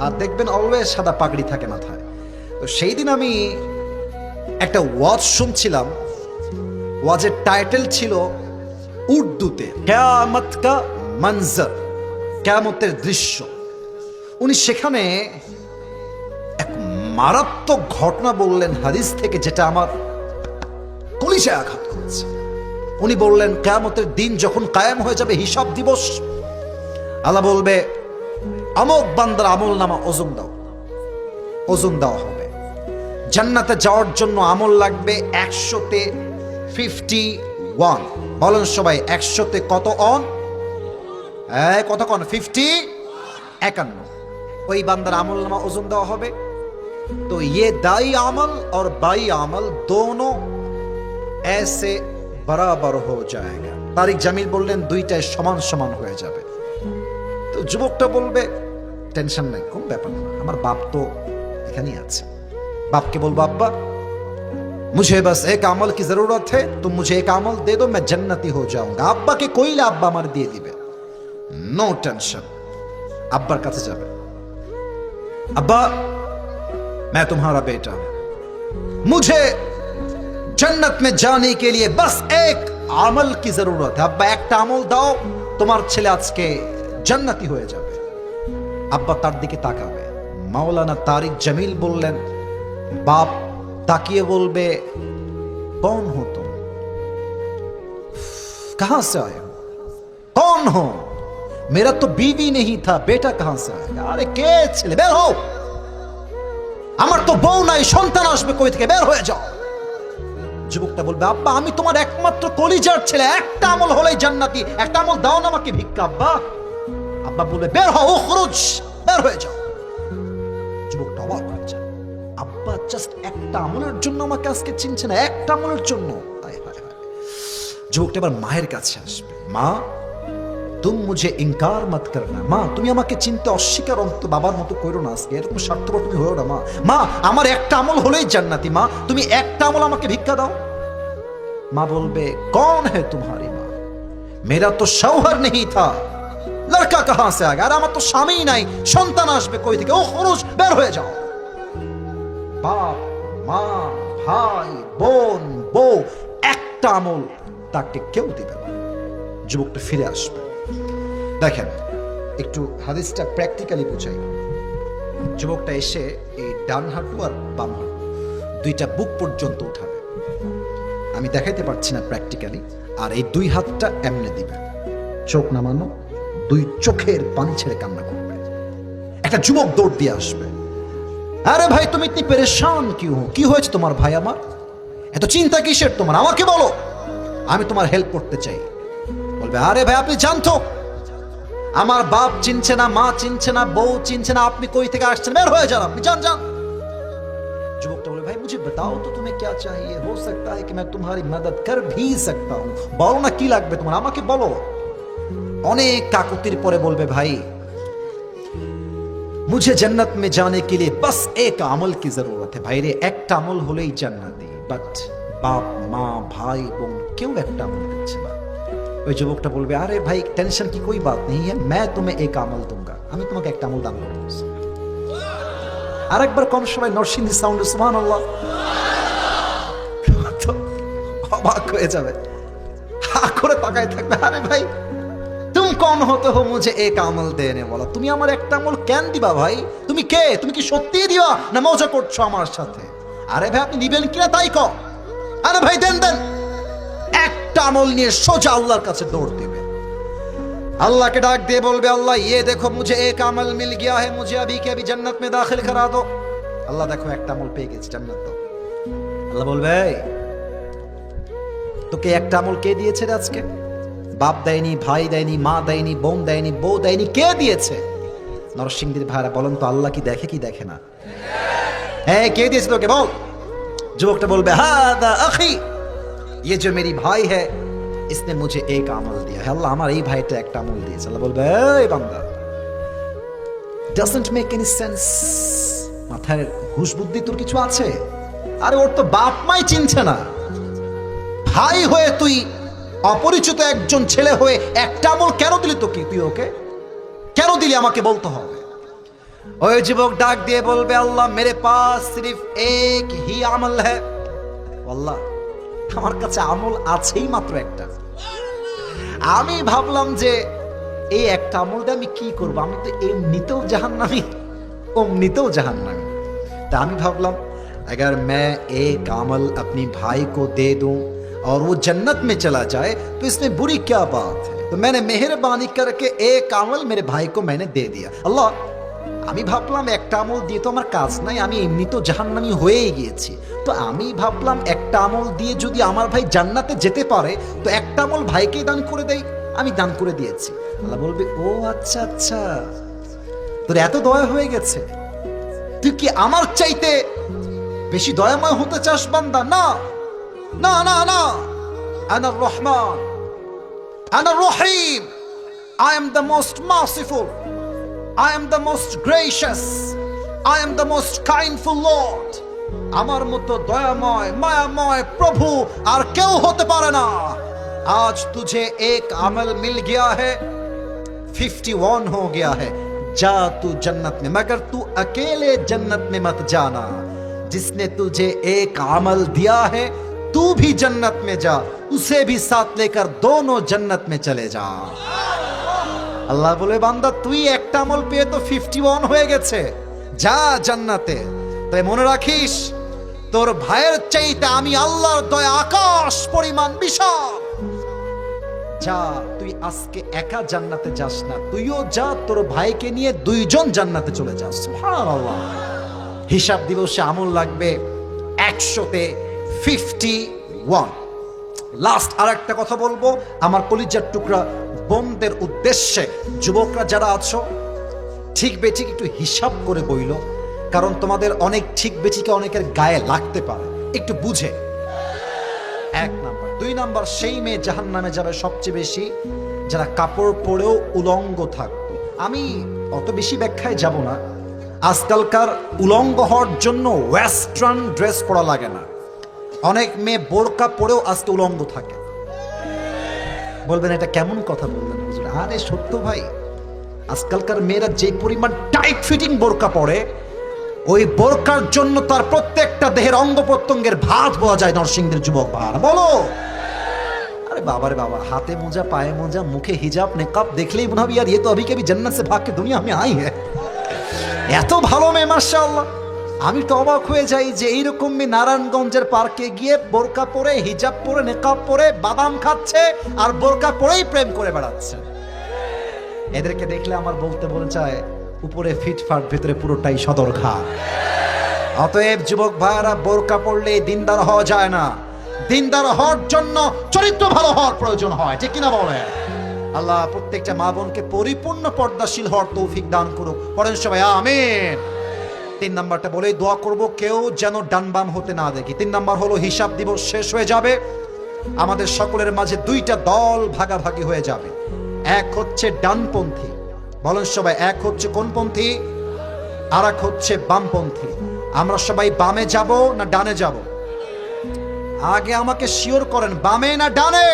A: আর দেখবেন অলওয়েজ সাদা পাগড়ি থাকে মাথায়। তো সেই দিন আমি একটা ওয়াজ শুনছিলাম, ওয়াজের টাইটেল ছিল উর্দুতে কিয়ামত কা মঞ্জর, কিয়ামতের দৃশ্য। উনি সেখানে এক মারাত্মক ঘটনা বললেন হাদিস থেকে, যেটা আমার কলিজায় আঘাত করেছে। উনি বললেন কিয়ামতের দিন যখন কায়েম হয়ে যাবে হিসাব দিবস, আল্লাহ বলবে অমুক বান্দার আমল নামা ওজন দাও, ওজন দেওয়া হবে। জান্নাতে যাওয়ার জন্য আমল লাগবে 100-তে 51। বলেন সবাই 100-তে কত অন? কত কন? 51। ওই বান্দার আমল নামা ওজন দেওয়া হবে। तो ये दाई अमल और बाई अमल दोनों ऐसे बराबर हो जाएगा। तारिक जमील বললেন দুইটাই সমান সমান হয়ে যাবে। তো যুবকটা বলবে টেনশন নাই, কোন ব্যাপার না, আমার বাপ তো এখানেই আছে। बाप के बोल अब्बा मुझे बस एक अमल की जरूरत है, तुम मुझे एक अमल दे दो, मैं जन्नती हो जाऊंगा। अब्बा के कोई अब्बा আমার দিয়ে দিবে, नो टेंशन। अब्बार কাছে যাবে, अब्बा मैं तुम्हारा बेटा हूं, मुझे जन्नत में जाने के लिए बस एक अमल की जरूरत है। अब्बा একটা আমল দাও, তোমার ছেলে আজকে জান্নাতি হয়ে যাবে। আব্বা তার দিকে তাকাবে। মাওলানা তারিক জমিল বললেন, बाप ताकिए बोलबे कौन हो तुम, कहां से आए हो, कौन हो, मेरा तो बीवी नहीं था, बेटा कहां से आएगा। अरे के ছেলে, বের হও, আমার তো বউ নাই, সন্তান আসবে কই থেকে, বের হয়ে যাও। যুবকটা বলবে, আব্বা আমি তোমার একমাত্র কলিজার ছেলে, একটা আমল হলেই জান্নাতি, একটা আমল দাও না আমাকে ভিক্ষা। আব্বা আব্বা বলবে, বের হও, উখরুজ, বের হয়ে যাও। যুবকটা অবাক হয়ে যায়, আব্বা জাস্ট একটা আমলের জন্য আমাকে আজকে চিনছে না, একটা আমলের জন্য। যুবকটা এবার মায়ের কাছে আসবে, মা তুম মুঝে ইনকার মত করনা, মা তুমি আমাকে চিনতে অস্বীকার অন্ত বাবার মতো করো না, আজকে এরকম স্বার্থপর তুমি হয়েও না। মা মা আমার একটা আমল হলেই জান্নাতি, মা তুমি একটা আমল আমাকে ভিক্ষা দাও। মা বলবে, কौन है तुम्हारी माँ, मेरा तो शौहर नहीं था, लड़का कहां से आएगा। আর আমার তো স্বামী নাই, সন্তান আসবে কই থেকে, ও খরচ, বের হয়ে যাও। বাপ মা ভাই বোন বউ একটা আমল তাকে কেউ দিবে না। যুবকটা ফিরে আসবে। দেখেন একটু হাদিসটা প্র্যাকটিক্যালি বুঝাই। যুবকটা এসে এই ডান হাঁটু আর বাম হাঁটু দুইটা বুক পর্যন্ত উঠাবে, আমি দেখাইতে পারছি না প্র্যাকটিক্যালি। আর এই দুই হাতটা এমনে দিবে, চোখ নামানো, দুই চোখের পানি ছেড়ে কান্না করবে। একটা যুবক দৌড় দিয়ে আসবে, আরে ভাই তুমি ইতনি পেরেশান কিউ হো, কি হয়েছে তোমার ভাই আমার, এত চিন্তা কিসের তোমার, আমাকে বলো, আমি তোমার হেল্প করতে চাই। বলবে, আরে ভাই আপনি জানতো আমার বাপ চিনছে না, মা চিনছে না, বউ চিনছে না, আপনি কই থেকে আসছেন, বের হয়ে যান, আপনি যান যান। যুবকটা বলে, ভাই মুঝে बताओ तो तुम्हें क्या चाहिए, हो सकता है कि मैं तुम्हारी मदद कर भी सकता हूं, বলো না কি লাগবে তোমার, আমাকে বলো। অনেক কাকুতির পরে বলবে, ভাই मुझे जन्नत में जाने के लिए बस एक अमल की जरूरत है। भाई रे একটা আমল হলেই জান্নাতি, বাট বাপ মা ভাই বোন কেউ একটা আমল দিচ্ছে না। ওই যুবকটা বলবে, আরে ভাই টেনশন की कोई बात नहीं है, मैं तुम्हें एक अमल दूंगा, আমি তোমাকে একটা আমল দান করব। আরেকবার কোন সবাই নরসিংদী সাউন্ড সুবহানাল্লাহ, অবাক হয়ে যাবে, হা করে তাকায় থাকবে। আরে ভাই तुम कौन होते हो मुझे एक अमल देने वाला, তুমি আমার একটা আমল কেন দিবা ভাই, তুমি কে, তুমি কি সত্যি দিবা না মজা করছো আমার সাথে। আরে ভাই আপনি নিবেন কিনা তাই কও। আরে ভাই দেন দেন, একটা আমল নিয়ে সোজা আল্লাহর কাছে দৌড় দিবে। আল্লাহকে ডাক দিয়ে বলবে, আল্লাহ ये देखो मुझे एक अमल मिल गया है, मुझे अभी के अभी जन्नत में दाखिल करा दो। আল্লাহ দেখো একটা আমল পেয়ে গেছি, জান্নাত দাও। আল্লাহ বলবে, তোকে একটা আমল কে দিয়েছে রে আজকে, বাপ দেয়নি, ভাই দেয়নি, মা দেয়নি, বোন দেয়নি, বউ দেয়নি, কে দিয়েছে? নরসিংদীর ভাইরা বলেন তো, আল্লাহ কি দেখে কি দেখে না? হ্যাঁ কে দিয়েছে তোকে বল। যুবকটা বলবে, হাদা আখি, ये जो मेरी भाई है इसने मुझे एक अमल दिया है, আল্লাহ আমার এই ভাইটা একটা আমল দিয়েছে। আল্লাহ বলবে, এই বান্দা, doesn't make any sense, মাথায় হুঁশ বুদ্ধি তোর কিছু আছে? আরে ওর তো বাপ মাই চিনছে না, ভাই হয়ে তুই অপরিচিত একজন ছেলে হয়ে একটা আমল কেন দিলি তোকে, তুই ওকে কেন দিলি আমাকে বলতে হবে। ওই যুবক ডাক দিয়ে বলবে, আল্লাহ মেরে পাস সির্ফ এক হি আমল হ্যায়, আল্লাহ আমার কাছে আমল আছেই মাত্র একটা। আমি ভাবলাম যে এই একটা আমল দিয়ে আমি কি করব, আমি তো এমনিতেও জাহান্নামী অমনিতেও জাহান্নামী। তা আমি ভাবলাম अगर मैं एक अमल अपनी भाई को दे दूं और वो जन्नत में चला जाए तो इसमें बुरी क्या बात है। तो मैंने मेहरबानी करके एक अमल मेरे भाई को मैंने दे दिया। अल्लाह আমি ভাবলাম একটা আমল দিয়ে তো আমার কাজ নাই, আমি এমনি তো জাহান্নামী হয়েই গিয়েছি, তো আমি ভাবলাম একটা আমল দিয়ে যদি আমার ভাই জান্নাতে যেতে পারে তো একটা আমল ভাইকেই দান করে দেই। আমি দান করে দিয়েছি। আল্লাহ বলবে, ও আচ্ছা আচ্ছা, তোর এত দয়া হয়ে গেছে, তুই কি আমার চাইতে বেশি দয়াময় হতে চাস বান্দা? না না না না, আনার রহমান, আনার রহিম, I am the most merciful, I am the most gracious, I am the most kindful Lord. আমার মতো দয়াময় মায়াময় প্রভু আর কেউ হতে পারে না। आज तुझे एक अमल मिल गया है, 51 हो गया है, जा तू जन्नत में, मगर तू अकेले जन्नत में मत जाना, जिसने तुझे एक अमल दिया है तू भी जन्नत में जा, उसे भी साथ लेकर दोनों जन्नत में चले जा। আল্লাহ বলে, বান্দা তুই একটা আমল পেয়ে তো 51 হয়ে গেছে, যা জান্নাতে। তাই মনে রাখিস, তোর ভাইয়ের চাইতে আমি আল্লাহর দয়া আকাশ পরিমাণ বিশাল। যা, তুই আজকে একা জান্নাতে যাস না, তুইও যা, তোর ভাইকে নিয়ে দুইজন জান্নাতে চলে যাস। সুবহানাল্লাহ। হিসাব দিবসে আমল লাগবে 100-তে 51। লাস্ট আর একটা কথা বলবো আমার কলিজার টুকরা বোনদের উদ্দেশ্যে। যুবকরা যারা আছো, ঠিক বেঠিক একটু হিসাব করে বইল, কারণ তোমাদের অনেক ঠিক বেঠিকে অনেকের গায়ে লাগতে পারে, একটু বুঝে। 1 নাম্বার। 2 নাম্বার, সেই মেয়ে জাহান্নামে যাবে সবচেয়ে বেশি যারা কাপড় পরেও উলঙ্গ থাকতো। আমি অত বেশি ব্যাখ্যায় যাব না। আজকালকার উলঙ্গ হওয়ার জন্য ওয়েস্টার্ন ড্রেস পরা লাগে না, অনেক মেয়ে বোরকা পরেও আজকে উলঙ্গ থাকে। বলবেন এটা কেমন কথা বলবেন হুজুর? আরে সত্য ভাই, আজকালকার মেয়েরা যে পরিমাণ টাইট ফিটিং বোরকা পরে, ওই বোরকার জন্য তার প্রত্যেকটা দেহের অঙ্গ প্রত্যঙ্গের ভাঁজ বোঝা যায়। নরসিংদের যুবক ভাই বলো, আরে বাবারে বাবা, হাতে মোজা, পায়ে মোজা, মুখে হিজাব নেকাব, দেখলেই মনে হবে यार ये तो अभी कभी जन्नत से भाग के दुनिया में आई है। এত ভালো মেয়ে মাশাআল্লাহ। আমি তো অবাক হয়ে যাই যে এইরকম মেয়ে নারায়ণগঞ্জের পার্কে গিয়ে বোরকা পরে, হিজাব পরে, নেকাব পরে বাদাম খাচ্ছে আর বোরকা পরেই প্রেম করে বেড়াচ্ছে। এদেরকে দেখলে আমার বলতে মনে চায়, উপরে ফিটফাট, ভেতরে পুরোটাই সদরঘাট। অতএব যুবক ভাইরা, বোরকা পড়লে দিনদার হওয়া যায় না। দিনদার হওয়ার জন্য চরিত্র ভালো হওয়ার প্রয়োজন হয়, ঠিক কিনা বলে? আল্লাহ প্রত্যেকটা মা বোনকে পরিপূর্ণ পর্দাশীল হওয়ার তৌফিক দান করুক। পড়েন সবাই আমিন। 3 নাম্বারটা বলেই দোয়া করব, কেউ যেন ডান বাম হতে না দেখি। 3 নাম্বার হলো, হিসাব দিবস শেষ হয়ে যাবে, আমাদের সকলের মাঝে 2টা দল ভাগাভাগি হয়ে যাবে। এক হচ্ছে ডানপন্থী, বলেন সবাই, এক হচ্ছে কোন পন্থী? আর এক হচ্ছে বামপন্থী। আমরা সবাই বামে যাব না ডানে যাব? আগে আমাকে শিওর করেন, বামে না ডানে?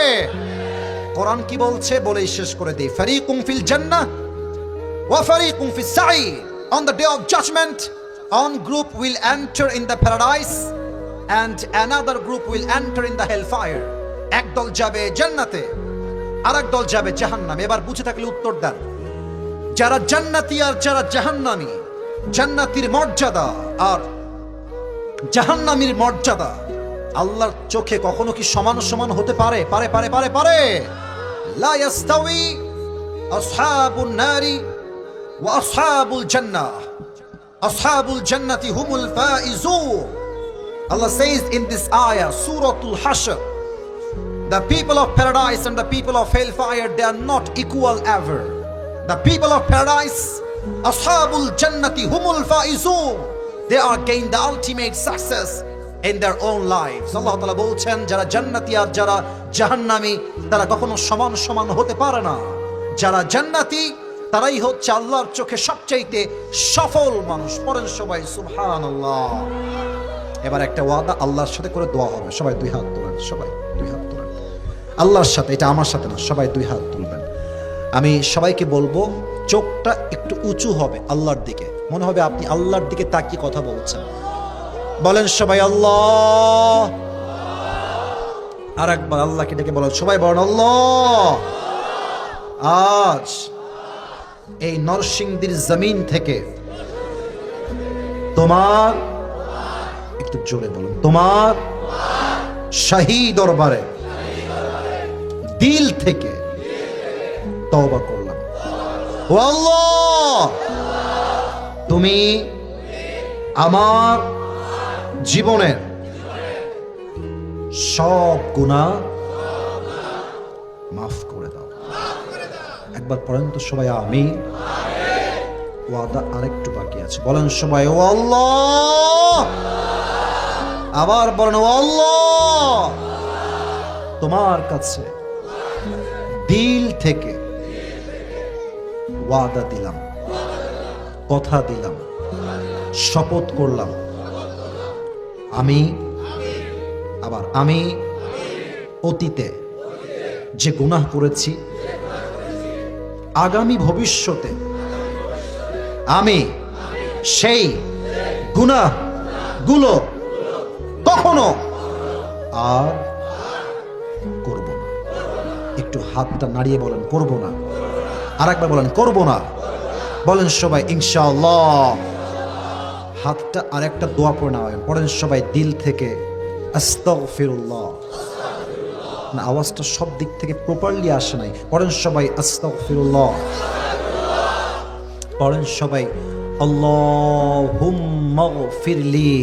A: কোরআন কি বলছে বলেই শেষ করে দেই। ফারিকুম ফিল জান্নাহ ওয়া ফারিকুম ফিস সাঈর। On the day of judgment, one group will enter in the paradise and another group will enter in the hellfire. এক দল যাবে জান্নাতে, আরেক দল যাবে জাহান্নামে। এবার বুঝে থাকলে উত্তর দেন। যারা জান্নাতি আর যারা জাহান্নামী, জান্নাতীর মর্যাদা আর জাহান্নামীর মর্যাদা আল্লাহর চোখে কখনো কি সমান সমান হতে পারে? পারে পারে পারে পারে লা ইয়াস্তাওয়ি আসহাবুন নারি ওয়া আসহাবুল জান্নাহ, আসহাবুল জান্নাতি হুমুল Faizun. Allah says in this ayah, Suratul Hashr, the people of paradise and the people of hellfire, they are not equal ever. The people of paradise, ashabul jannati humul faizun, they are gain the ultimate success in their own lives. Allah Ta'ala বলছেন, যারা জান্নাতি আর যারা জাহান্নামী তারা কখনো সমান সমান হতে পারে না। যারা জান্নাতি তারাই হচ্ছে আল্লাহর চোখে সবচাইতে সফল মানুষ। পড়েন সবাই সুবহানাল্লাহ। এবার একটা ওয়াদা, আল্লাহর সাথে করে দোয়া হবে। সবাই 2 হাত তোলেন, সবাই 2 হাত তোলেন আল্লাহর সাথে। এটা আমার সাথে না, সবাই 2 হাত তুলবেন। আমি সবাইকে বলবো, চোখটা একটু উঁচু হবে আল্লাহর দিকে, মনে হবে আপনি আল্লাহর দিকে তাকিয়ে কথা বলছেন। বলেন সবাই আল্লাহ। আর একবার আল্লাহকে ডেকে বলেন, সবাই বলেন আল্লাহ। আজ এই নরসিংদীর জমিন থেকে তোমার, একটু জোরে বলুন, তোমার শাহী দরবারে দিল থেকে তওবা করলাম। ও আল্লাহ, তুমি আমার জীবনের সব গুনাহ মাফ করে দাও। একবার পড়েন তো সবাই আমিন। ওয়াদা আরেকটু বাকি আছে, বলেন সবাই ও আল্লাহ। আবার বলেন ও আল্লাহ, তোমার কাছে দিল থেকে ওয়াদা দিলাম, কথা দিলাম, শপথ করলাম, আমি অতীতে যে গুনাহ করেছি, আগামী ভবিষ্যতে আমি সেই গুনাহগুলো কখনো আর করব না। একটু হাতটা নাড়িয়ে বলেন করব না। আর একবার বলেন করব না। বলেন সবাই ইনশাআল্লাহ। হাতটা আর একটা দোয়া পড়ে না হয়, পড়েন সবাই দিল থেকে আস্তাগফিরুল্লাহ। না, আওয়াজটা সব দিক থেকে প্রপারলি আসে নাই। পড়েন সবাই আস্তাগফিরুল্লাহ। পড়েন সবাই আল্লাহুম্মা গফিরলি।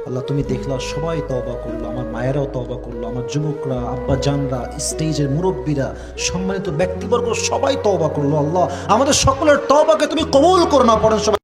A: আল্লাহ তুমি দেখলা সবাই তওবা করলো, আমার মায়েরাও তওবা করলো, আমার যুবকরা, আব্বা জানরা, স্টেজের মুরব্বীরা, সম্মানিত ব্যক্তিবর্গ সবাই তওবা করলো। আল্লাহ আমাদের সকলের তওবাকে তুমি কবুল করো না। পড়েন সবাই